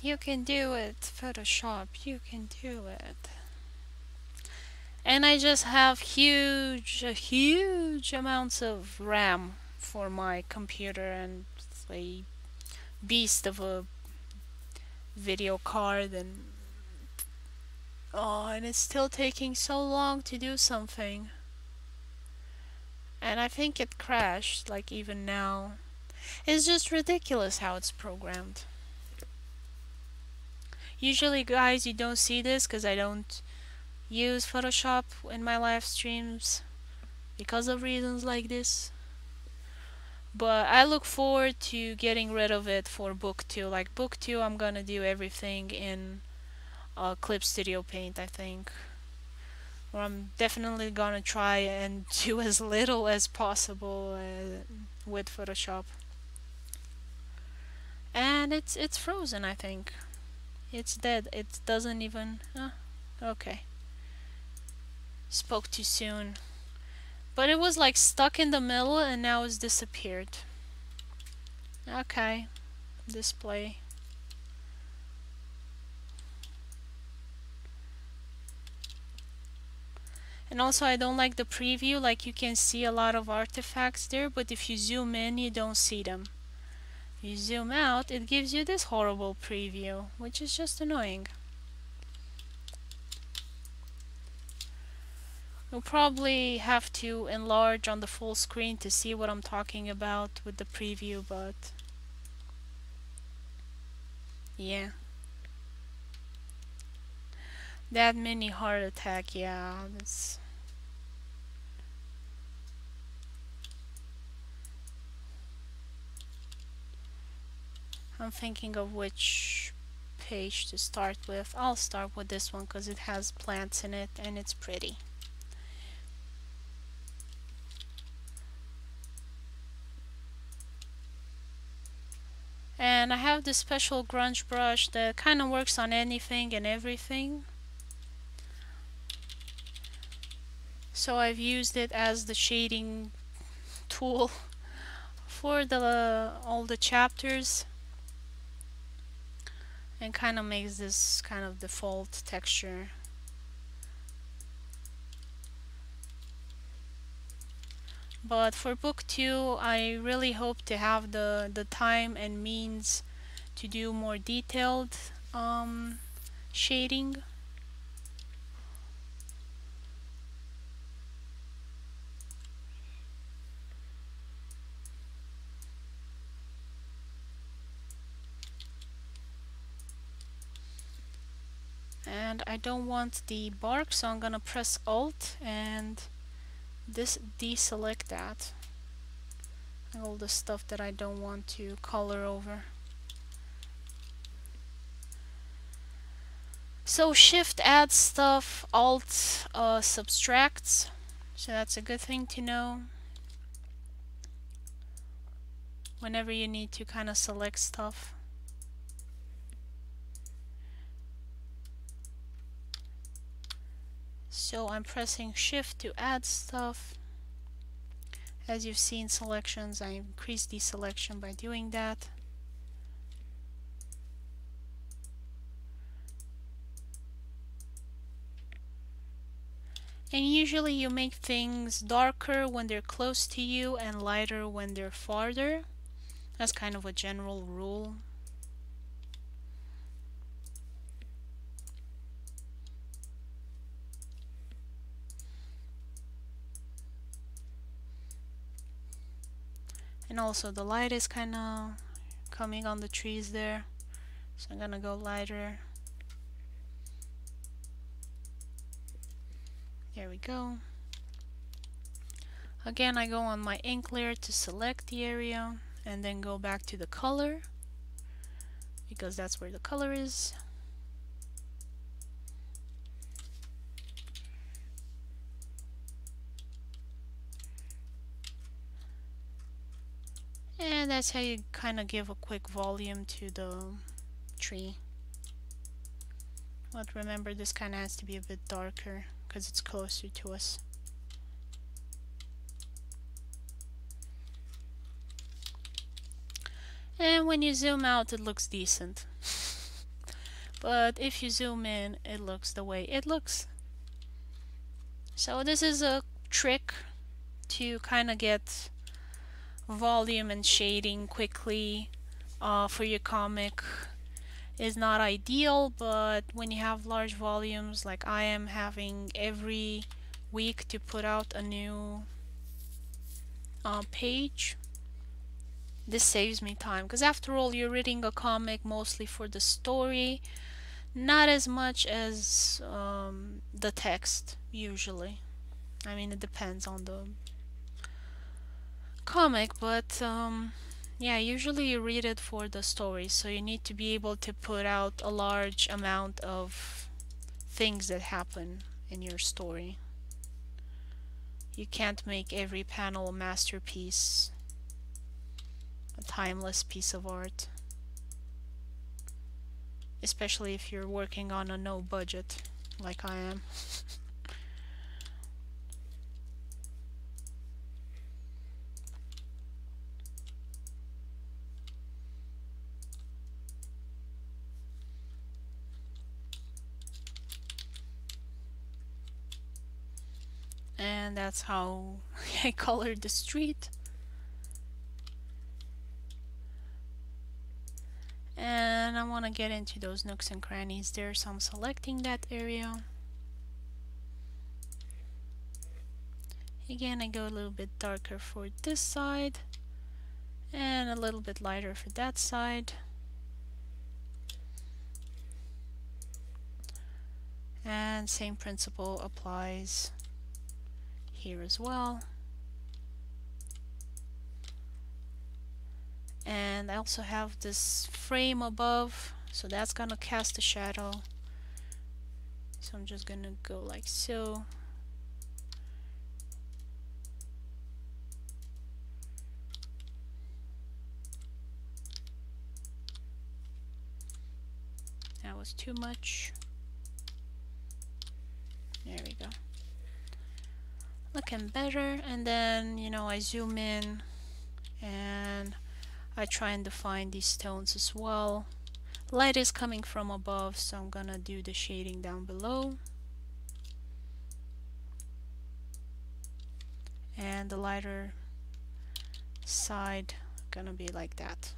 You can do it, Photoshop, you can do it. And I just have huge amounts of RAM for my computer and a beast of a video card, and and it's still taking so long to do something. And I think it crashed, like even now. It's just ridiculous how it's programmed. Usually, guys, you don't see this because I don't use Photoshop in my live streams because of reasons like this. But I look forward to getting rid of it for book 2. Like book 2, I'm gonna do everything in Clip Studio Paint, I think. Or I'm definitely gonna try and do as little as possible with Photoshop. And it's frozen, I think. It's dead. It doesn't even... okay. Spoke too soon. But it was like stuck in the middle and now it's disappeared. Okay. Display. And also I don't like the preview, like you can see a lot of artifacts there, but if you zoom in you don't see them. You zoom out, it gives you this horrible preview, which is just annoying. You'll probably have to enlarge on the full screen to see what I'm talking about with the preview, but yeah. That mini heart attack, yeah, that's... I'm thinking of which page to start with. I'll start with this one because it has plants in it and it's pretty. And I have this special grunge brush that kind of works on anything and everything. So I've used it as the shading tool for all the chapters. And kind of makes this kind of default texture. But for book 2, I really hope to have the time and means to do more detailed shading. And I don't want the bark, so I'm gonna press Alt and deselect that. All the stuff that I don't want to color over. So Shift adds stuff, Alt subtracts. So that's a good thing to know whenever you need to kind of select stuff. So I'm pressing Shift to add stuff. As you've seen selections, I increase the selection by doing that. And usually you make things darker when they're close to you and lighter when they're farther. That's kind of a general rule. And also the light is kind of coming on the trees there. So I'm gonna go lighter. There we go. Again, I go on my ink layer to select the area and then go back to the color because that's where the color is. And that's how you kind of give a quick volume to the tree. But remember, this kind of has to be a bit darker because it's closer to us. And when you zoom out, it looks decent. But if you zoom in, it looks the way it looks. So this is a trick to kind of get volume and shading quickly for your comic. Is not ideal, but when you have large volumes like I am having every week to put out a new page, this saves me time, because after all, you're reading a comic mostly for the story, not as much as the text usually. I mean, it depends on the comic, but yeah, usually you read it for the story, so you need to be able to put out a large amount of things that happen in your story. You can't make every panel a masterpiece, a timeless piece of art, especially if you're working on a no budget like I am. And that's how I colored the street. And I want to get into those nooks and crannies there, so I'm selecting that area. Again, I go a little bit darker for this side and a little bit lighter for that side. And same principle applies here as well. And I also have this frame above, so that's gonna cast a shadow. So I'm just gonna go like so. That was too much. There we go. Looking better. And then, you know, I zoom in and I try and define these stones as well. Light is coming from above, so I'm gonna do the shading down below. And the lighter side gonna be like that.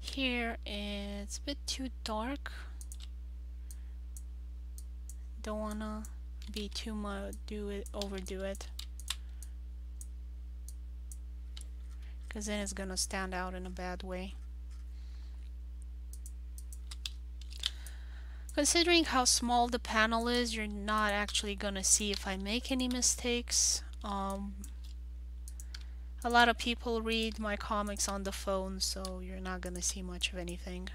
Here it's a bit too dark. Don't wanna be too much, overdo it, because then it's gonna stand out in a bad way. Considering how small the panel is, you're not actually gonna see if I make any mistakes. A lot of people read my comics on the phone, so you're not gonna see much of anything.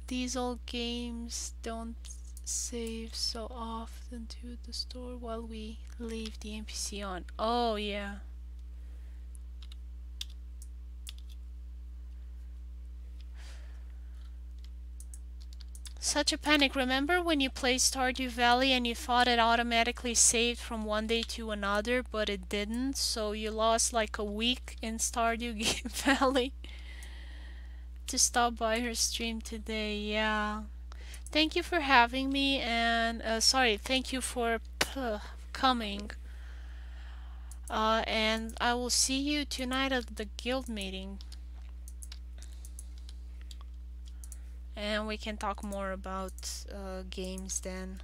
These old games don't save so often to the store while we leave the NPC on. Oh yeah. Such a panic. Remember when you played Stardew Valley and you thought it automatically saved from one day to another, but it didn't, so you lost like a week in Stardew Valley? To stop by her stream today, yeah. Thank you for having me, and sorry, thank you for coming. And I will see you tonight at the guild meeting. And we can talk more about games then.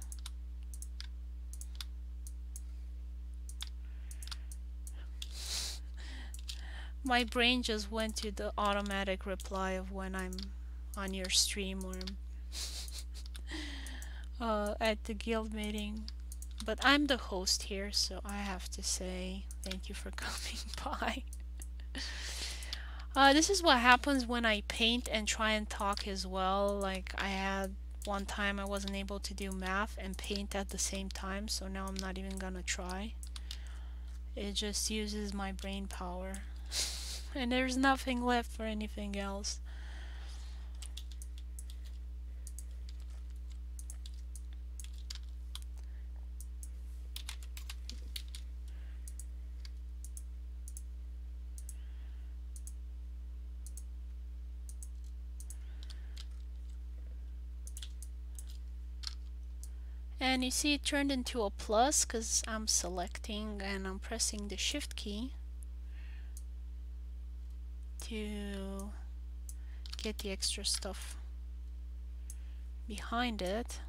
My brain just went to the automatic reply of when I'm on your stream or at the guild meeting. But I'm the host here, so I have to say thank you for coming by. This is what happens when I paint and try and talk as well. Like I had one time I wasn't able to do math and paint at the same time, so now I'm not even gonna try. It just uses my brain power. And there's nothing left for anything else. And you see it turned into a plus because I'm selecting and I'm pressing the shift key to get the extra stuff behind it.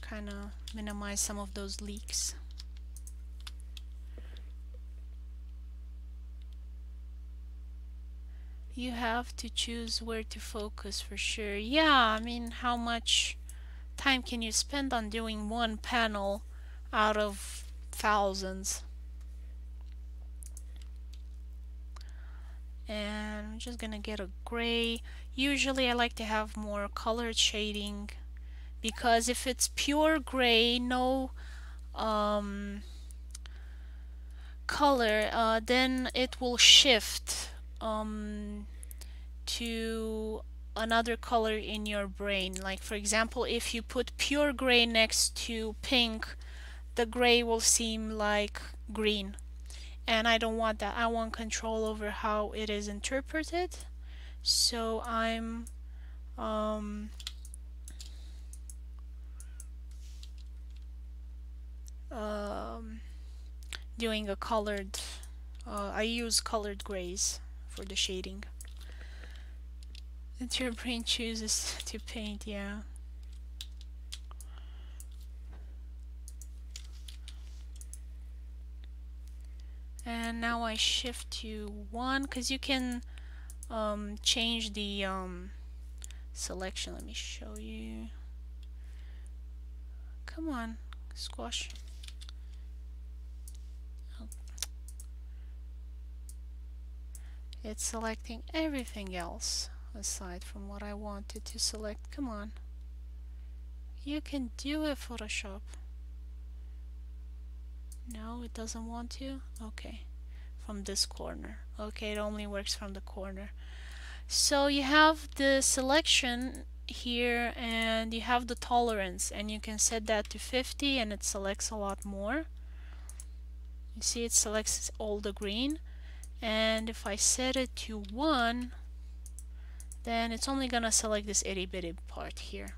Kind of minimize some of those leaks. You have to choose where to focus for sure. Yeah, I mean, how much time can you spend on doing one panel out of thousands? And I'm just gonna get a gray. Usually I like to have more colored shading because if it's pure gray, no color, then it will shift to another color in your brain. Like for example, if you put pure gray next to pink, the gray will seem like green, and I don't want that. I want control over how it is interpreted. So I'm doing a colored I use colored grays for the shading. That your brain chooses to paint, yeah. And now I shift to 1 because you can change the selection. Let me show you. Come on, squash. Oh. It's selecting everything else aside from what I wanted to select. Come on. You can do it, Photoshop. No, it doesn't want to? Okay. From this corner. Okay, it only works from the corner. So you have the selection here and you have the tolerance, and you can set that to 50 and it selects a lot more. You see it selects all the green, and if I set it to 1, then it's only gonna select this itty bitty part here.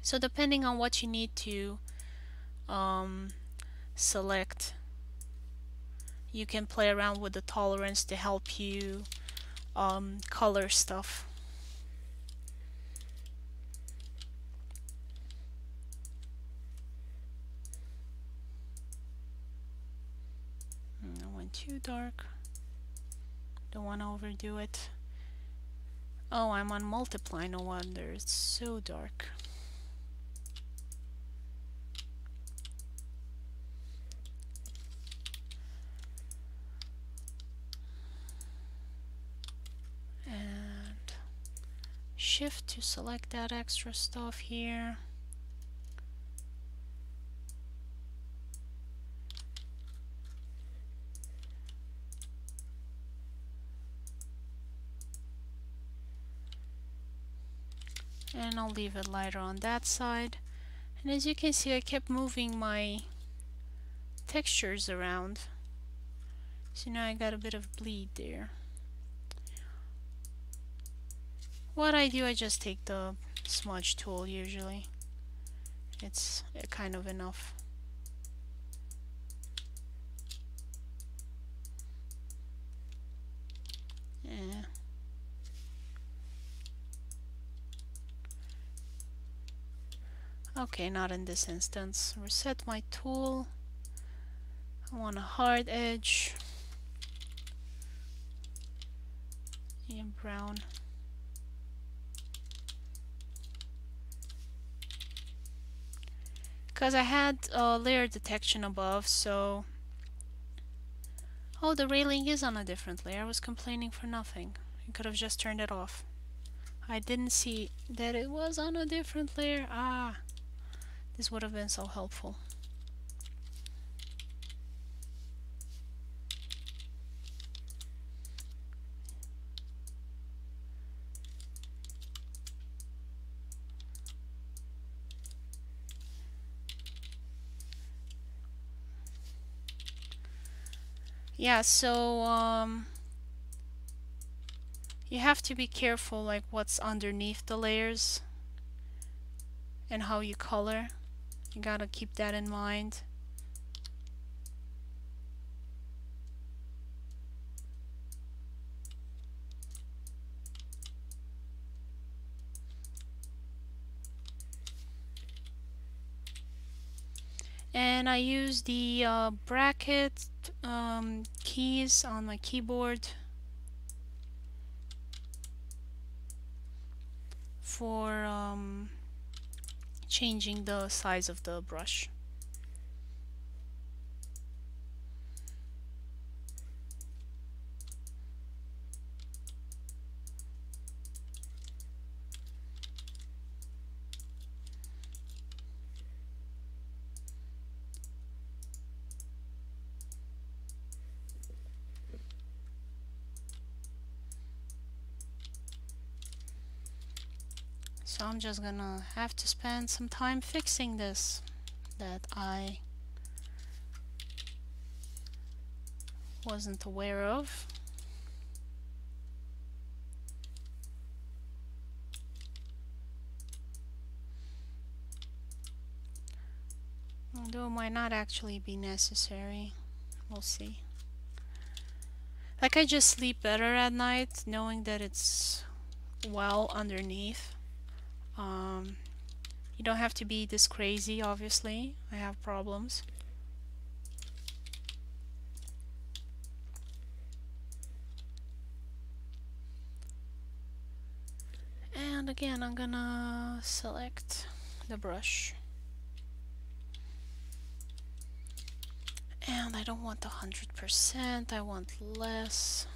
So depending on what you need to select, you can play around with the tolerance to help you color stuff. I went too dark. Don't want to overdo it. Oh, I'm on multiply, no wonder. It's so dark. And shift to select that extra stuff here. And I'll leave it lighter on that side. And as you can see, I kept moving my textures around. So now I got a bit of bleed there. What I do, I just take the smudge tool usually. It's kind of enough. Yeah. Okay, not in this instance. Reset my tool. I want a hard edge. And brown. because I had layer detection above, so... Oh, the railing is on a different layer. I was complaining for nothing. I could have just turned it off. I didn't see that it was on a different layer. Ah, this would have been so helpful. Yeah, so you have to be careful like what's underneath the layers and how you color. You gotta keep that in mind. And I use the bracket keys on my keyboard for changing the size of the brush. So I'm just gonna have to spend some time fixing this that I wasn't aware of. Although it might not actually be necessary. We'll see. Like, I just sleep better at night knowing that it's well underneath. You don't have to be this crazy, obviously. I have problems. And again, I'm gonna select the brush. And I don't want 100%, I want less.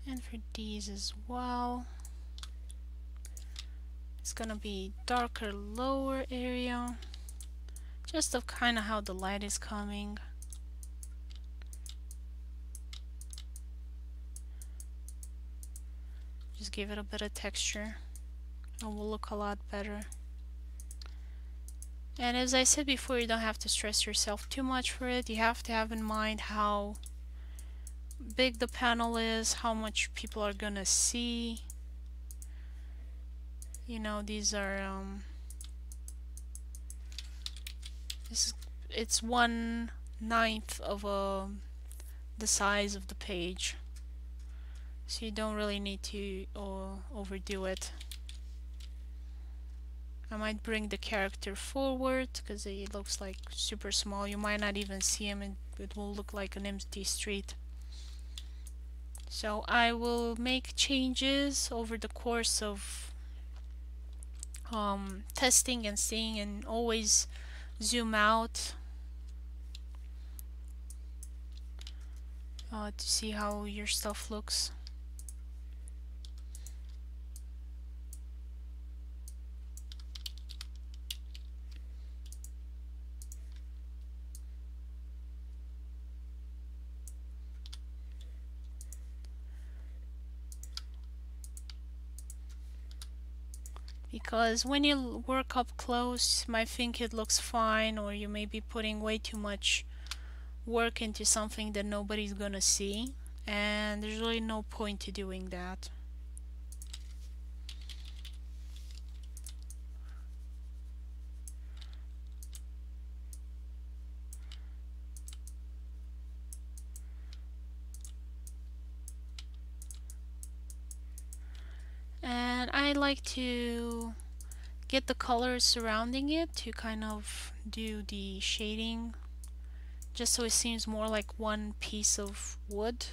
And for these as well, it's gonna be darker lower area, just of kind of how the light is coming. Just give it a bit of texture and it will look a lot better. And as I said before, you don't have to stress yourself too much for it. You have to have in mind how big the panel is, how much people are gonna see. You know, these are it's 1/9 of the size of the page, so you don't really need to overdo it. I might bring the character forward because he looks like super small. You might not even see him, and it will look like an empty street. So I will make changes over the course of testing and seeing, and always zoom out to see how your stuff looks. Because when you work up close, you might think it looks fine, or you may be putting way too much work into something that nobody's gonna see, and there's really no point to doing that. And I like to get the colors surrounding it to kind of do the shading, just so it seems more like one piece of wood.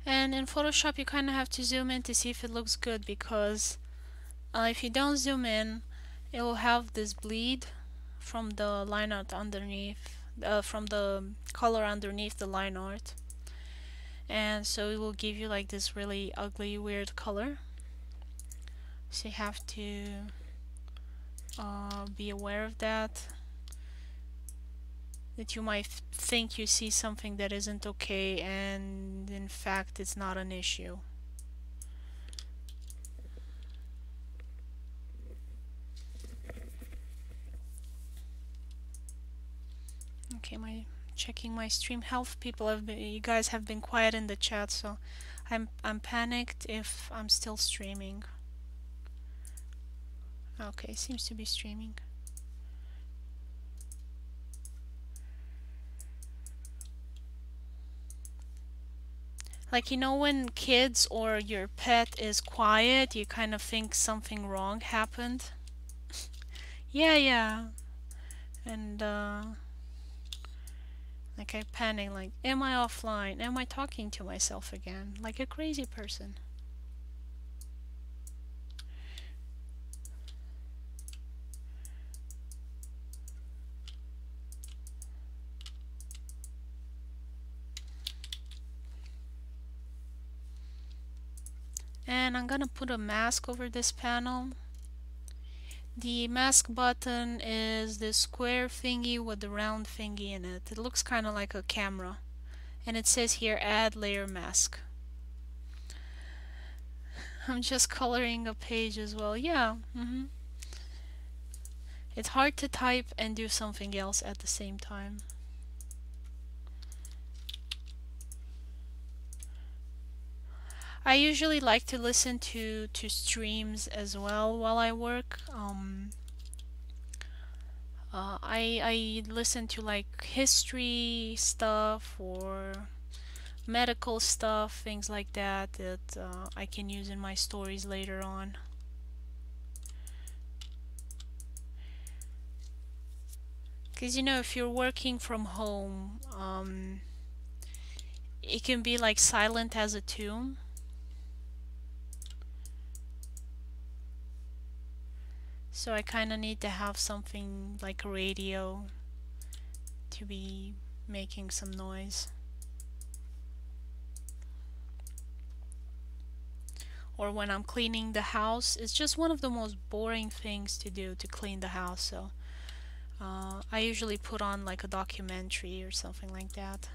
And in Photoshop you kind of have to zoom in to see if it looks good, because if you don't zoom in, it will have this bleed from the line art underneath, from the color underneath the line art, and so it will give you like this really ugly, weird color. So you have to be aware of that. That you might think you see something that isn't okay, and in fact it's not an issue. Okay, checking my stream health. You guys have been quiet in the chat, so I'm panicked if I'm still streaming. Okay, seems to be streaming. Like, you know, when kids or your pet is quiet, you kind of think something wrong happened. Yeah. And like I panic, like, am I offline? Am I talking to myself again? Like a crazy person. And I'm gonna put a mask over this panel. The mask button is this square thingy with the round thingy in it. It looks kind of like a camera. And it says here, add layer mask. I'm just coloring a page as well. Yeah. It's hard to type and do something else at the same time. I usually like to listen to streams as well while I work. I listen to like history stuff or medical stuff, things like that I can use in my stories later on. Because, you know, if you're working from home, it can be like silent as a tomb. So I kind of need to have something like a radio to be making some noise. Or when I'm cleaning the house, it's just one of the most boring things to do, to clean the house. So I usually put on like a documentary or something like that.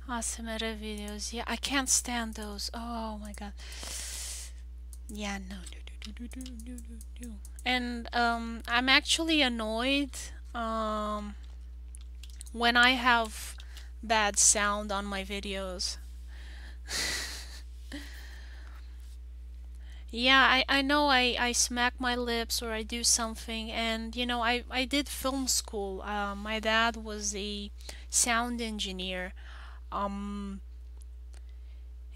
ASMR videos, yeah, I can't stand those. Oh my god. Yeah, no. And I'm actually annoyed when I have bad sound on my videos. Yeah, I know I smack my lips or I do something, and you know, I did film school. My dad was a sound engineer. Um,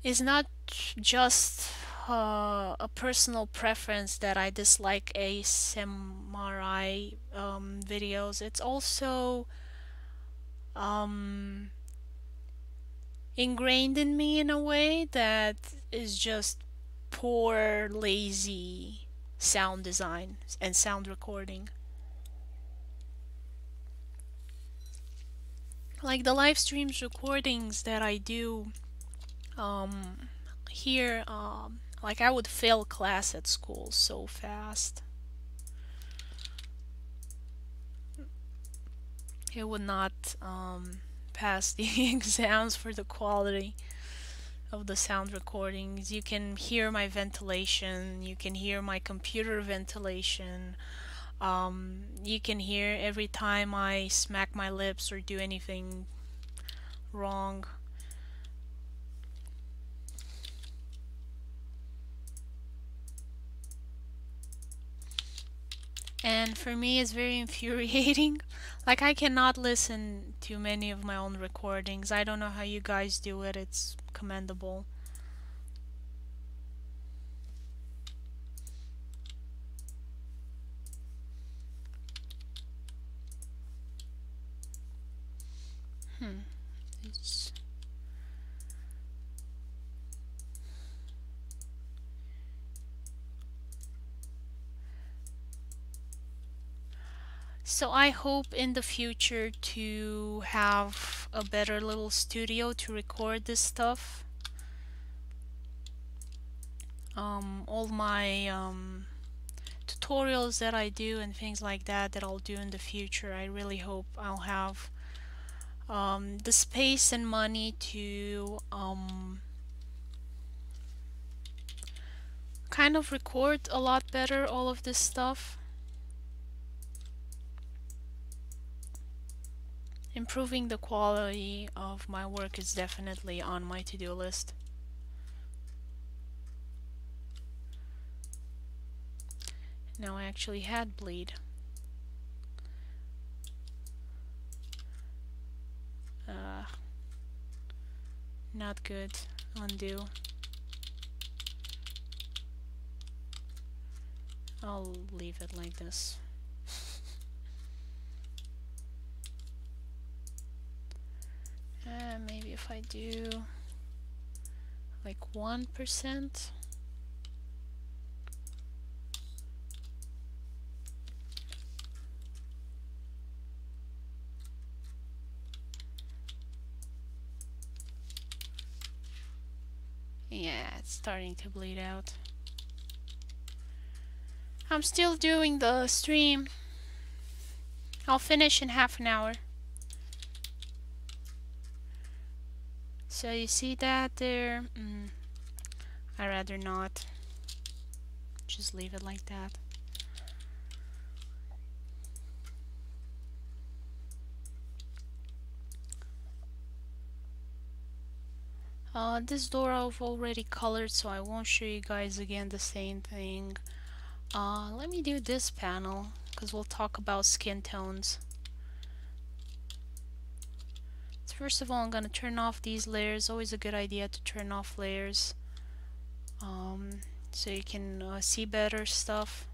It's not just a personal preference that I dislike ASMR videos. It's also um, ingrained in me in a way that is just poor, lazy sound design and sound recording. Like the live streams recordings that I do um, here, like I would fail class at school so fast. It would not pass the exams for the quality of the sound recordings. You can hear my ventilation, you can hear my computer ventilation, you can hear every time I smack my lips or do anything wrong. And for me, it's very infuriating. Like, I cannot listen to many of my own recordings. I don't know how you guys do it, it's commendable. Hmm. It's... So I hope in the future to have a better little studio to record this stuff. All my tutorials that I do and things like that that I'll do in the future, I really hope I'll have the space and money to kind of record a lot better all of this stuff. Improving the quality of my work is definitely on my to-do list. Now I actually had bleed. Not good. Undo. I'll leave it like this. Maybe if I do like 1%. Yeah, it's starting to bleed out. I'm still doing the stream. I'll finish in half an hour. So you see that there? I'd rather not. Just leave it like that. This door I've already colored, so I won't show you guys again the same thing. Let me do this panel, because we'll talk about skin tones. So first of all, I'm going to turn off these layers. Always a good idea to turn off layers. So you can see better stuff.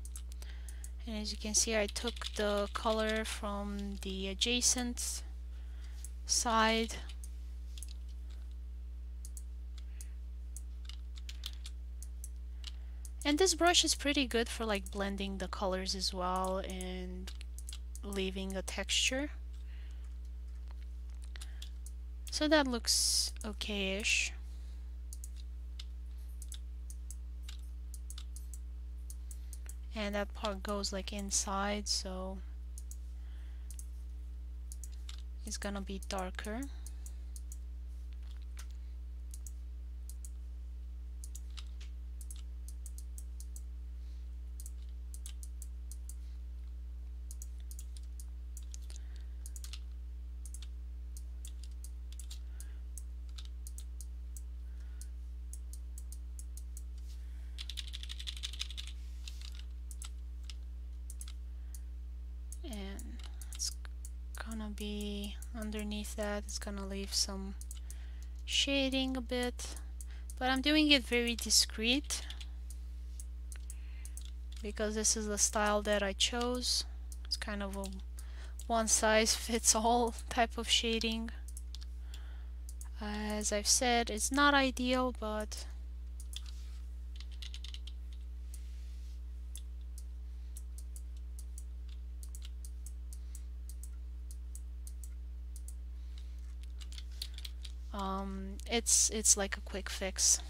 And as you can see, I took the color from the adjacent side. And this brush is pretty good for like blending the colors as well and leaving a texture. So that looks okay-ish. And that part goes like inside, so it's gonna be darker. And it's gonna be underneath that, it's gonna leave some shading a bit. but I'm doing it very discreet because this is the style that I chose. It's kind of a one size fits all type of shading. As I've said, it's not ideal, but it's like a quick fix.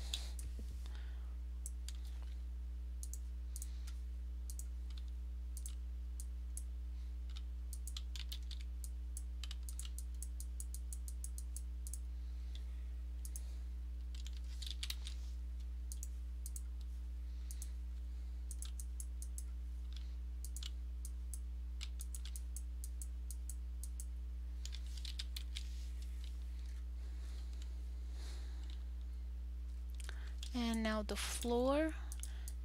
And now the floor,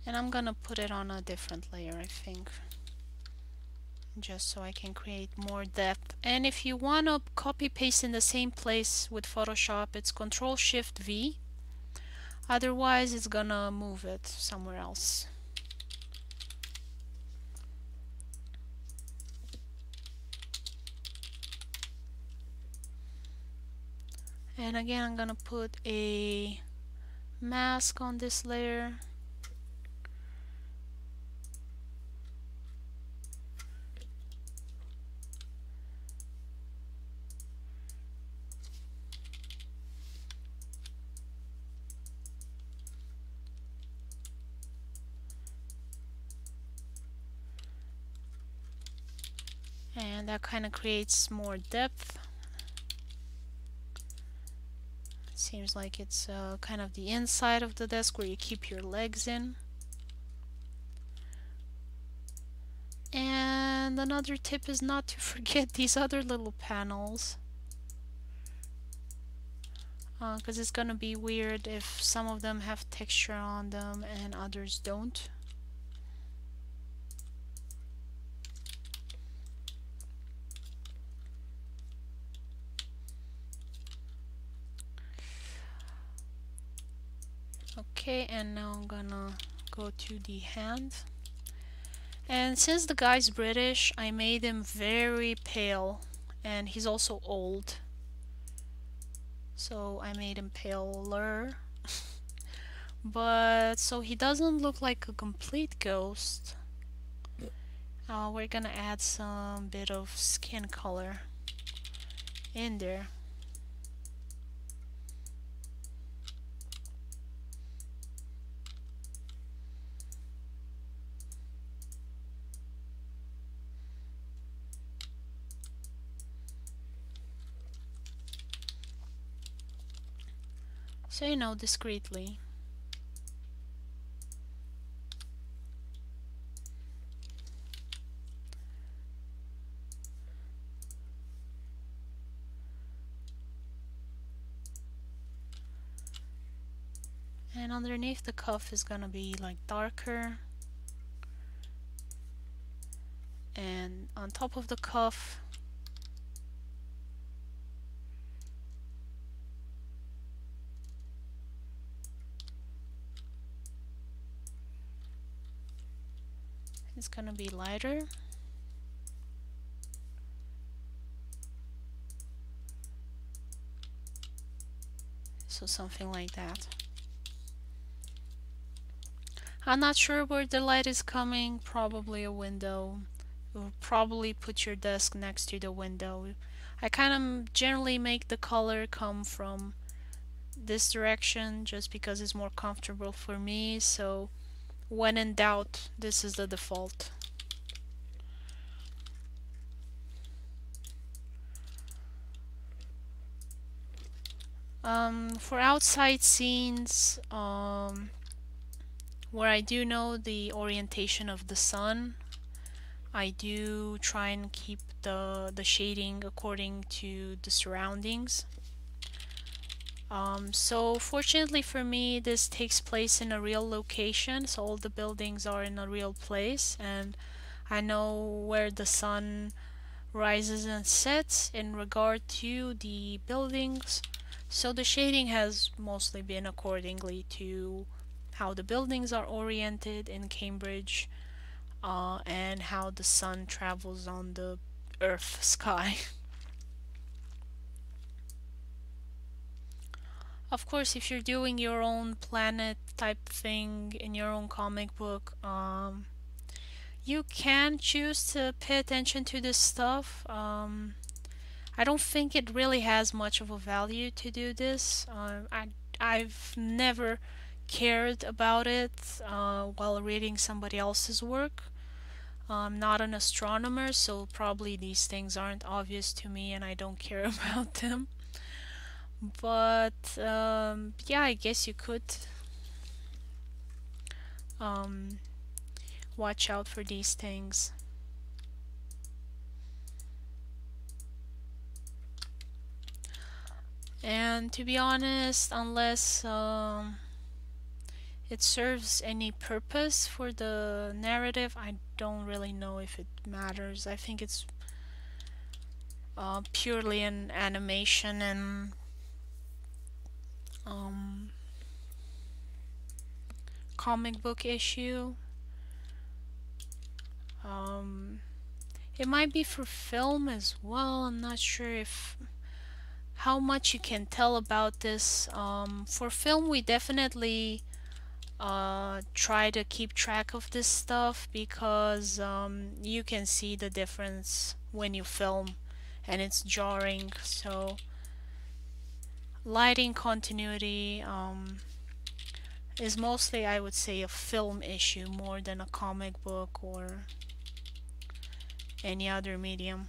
and I'm gonna put it on a different layer, I think, just so I can create more depth. And if you want to copy paste in the same place with Photoshop, it's Control Shift V. Otherwise it's gonna move it somewhere else. And again, I'm gonna put a mask on this layer. And that kind of creates more depth. Seems like it's kind of the inside of the desk where you keep your legs in. And another tip is not to forget these other little panels, because it's gonna be weird if some of them have texture on them and others don't. Okay, and now I'm gonna go to the hand. And since the guy's British, I made him very pale, and he's also old. So I made him paler. But so he doesn't look like a complete ghost, we're gonna add some bit of skin color in there. So, you know, discreetly. And underneath the cuff is gonna be like darker. And on top of the cuff, it's gonna be lighter. So something like that. I'm not sure where the light is coming, probably a window. You'll probably put your desk next to the window. I kind of generally make the color come from this direction just because it's more comfortable for me, so when in doubt, this is the default. For outside scenes, where I do know the orientation of the sun, I do try and keep the shading according to the surroundings. So fortunately for me, this takes place in a real location, so all the buildings are in a real place, and I know where the sun rises and sets in regard to the buildings. So the shading has mostly been accordingly to how the buildings are oriented in Cambridge, and how the sun travels on the earth sky. Of course, if you're doing your own planet type thing in your own comic book, you can choose to pay attention to this stuff. I don't think it really has much of a value to do this. I've never cared about it while reading somebody else's work. I'm not an astronomer, so probably these things aren't obvious to me and I don't care about them. But yeah, I guess you could um, watch out for these things. And to be honest, unless it serves any purpose for the narrative, I don't really know if it matters. I think it's purely an animation and comic book issue. It might be for film as well. I'm not sure if how much you can tell about this. For film, we definitely try to keep track of this stuff because you can see the difference when you film and it's jarring. So lighting continuity is mostly, I would say, a film issue more than a comic book or any other medium.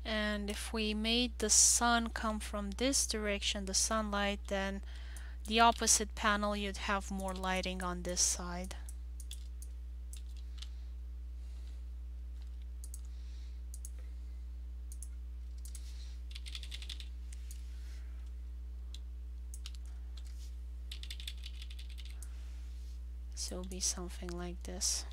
And if we made the sun come from this direction, the sunlight, then the opposite panel you'd have more lighting on this side. So it'll be something like this.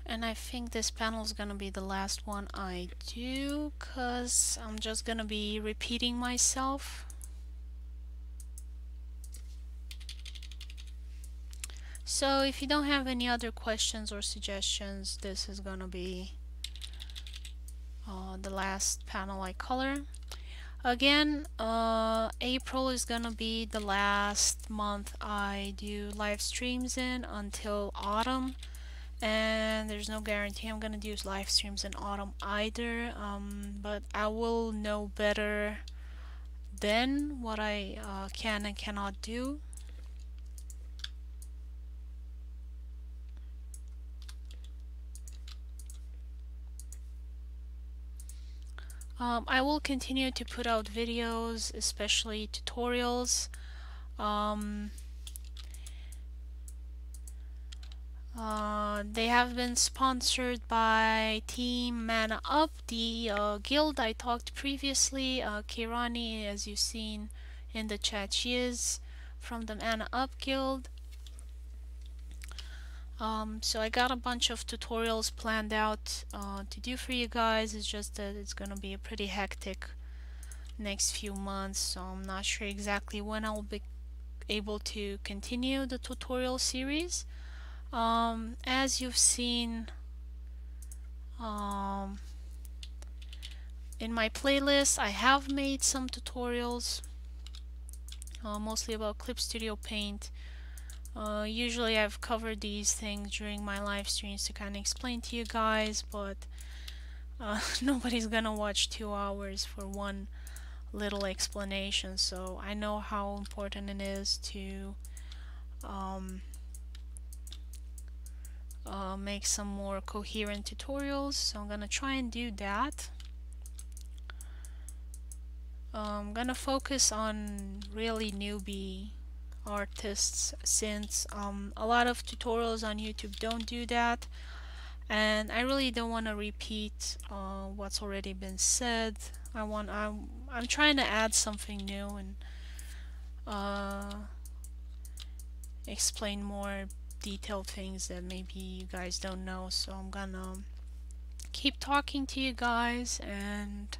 And I think this panel is gonna be the last one I do, cause I'm just gonna be repeating myself. So if you don't have any other questions or suggestions, this is gonna be the last panel I color. Again, April is gonna be the last month I do live streams in until autumn. And there's no guarantee I'm gonna do live streams in autumn either, but I will know better then what I can and cannot do. I will continue to put out videos, especially tutorials. They have been sponsored by Team Mana Up, the guild I talked previously. Kirani, as you've seen in the chat, she is from the Mana Up guild. So I got a bunch of tutorials planned out to do for you guys. It's just that it's gonna be a pretty hectic next few months, so I'm not sure exactly when I'll be able to continue the tutorial series. As you've seen in my playlist, I have made some tutorials, mostly about Clip Studio Paint. Usually I've covered these things during my live streams to kind of explain to you guys, but nobody's gonna watch 2 hours for one little explanation, so I know how important it is to make some more coherent tutorials, so I'm gonna try and do that. I'm gonna focus on really newbie artists, since a lot of tutorials on YouTube don't do that, and I really don't want to repeat what's already been said. I'm trying to add something new and explain more detailed things that maybe you guys don't know. So I'm gonna keep talking to you guys and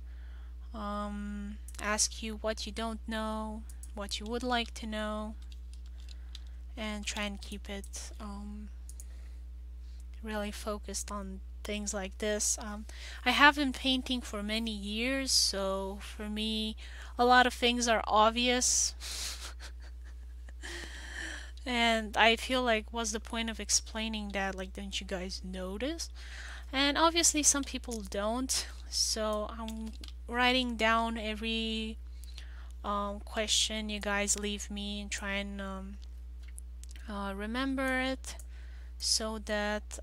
ask you what you don't know, what you would like to know, and try and keep it really focused on things like this. I have been painting for many years, so for me a lot of things are obvious. And I feel like, what's the point of explaining that? Like, don't you guys notice? And obviously some people don't, so I'm writing down every question you guys leave me and try and remember it, so that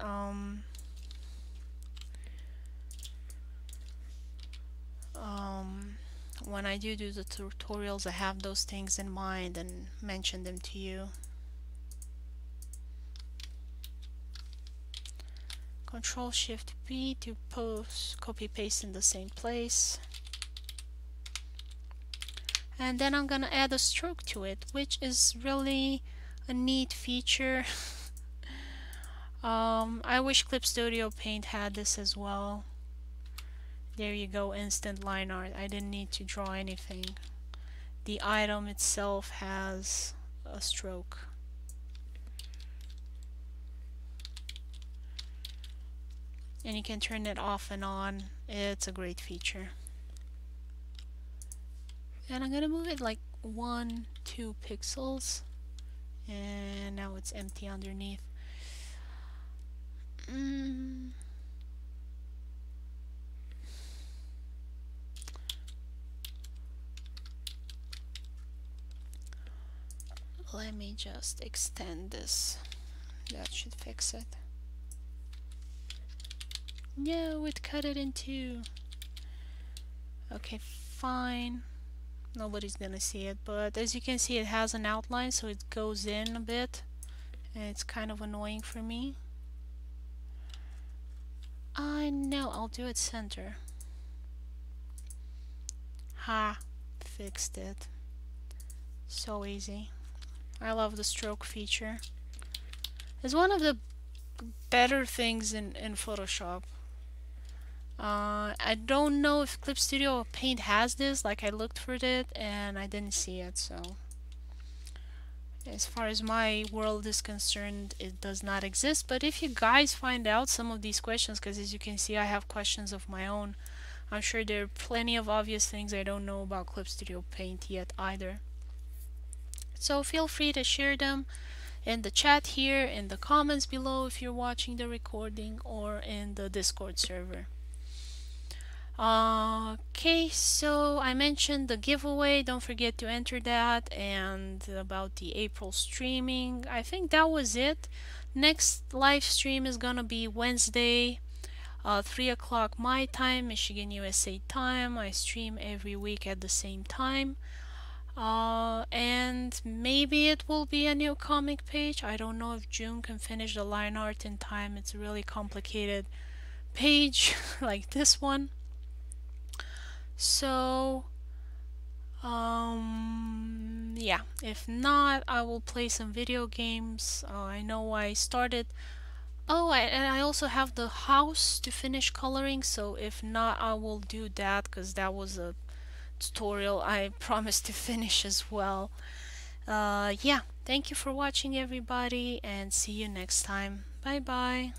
when I do the tutorials, I have those things in mind and mention them to you. Control Shift B to copy paste in the same place. And then I'm gonna add a stroke to it, which is really a neat feature. I wish Clip Studio Paint had this as well. There you go, instant line art. I didn't need to draw anything. The item itself has a stroke. And you can turn it off and on. It's a great feature. And I'm gonna move it like 1-2 pixels, and now it's empty underneath. Let me just extend this. That should fix it. No, it cut it in two. Okay, fine. Nobody's gonna see it, but as you can see, it has an outline, so it goes in a bit, and it's kind of annoying for me. I know, I'll do it center. Ha, fixed it. So easy. I love the stroke feature. It's one of the better things in Photoshop. I don't know if Clip Studio Paint has this. Like, I looked for it and I didn't see it, so as far as my world is concerned, it does not exist. But if you guys find out some of these questions, because as you can see, I have questions of my own, I'm sure there are plenty of obvious things I don't know about Clip Studio Paint yet either. So feel free to share them in the chat here, in the comments below if you're watching the recording, or in the Discord server. Okay, so I mentioned the giveaway, don't forget to enter that, and about the April streaming. I think that was it. Next live stream is gonna be Wednesday, 3 o'clock my time, Michigan, USA time. I stream every week at the same time. And maybe it will be a new comic page. I don't know if June can finish the line art in time. It's a really complicated page like this one. So yeah, if not, I will play some video games. I know I started. And I also have the house to finish coloring, so if not, I will do that, because that was a tutorial I promised to finish as well. Yeah, thank you for watching everybody, and see you next time. Bye bye.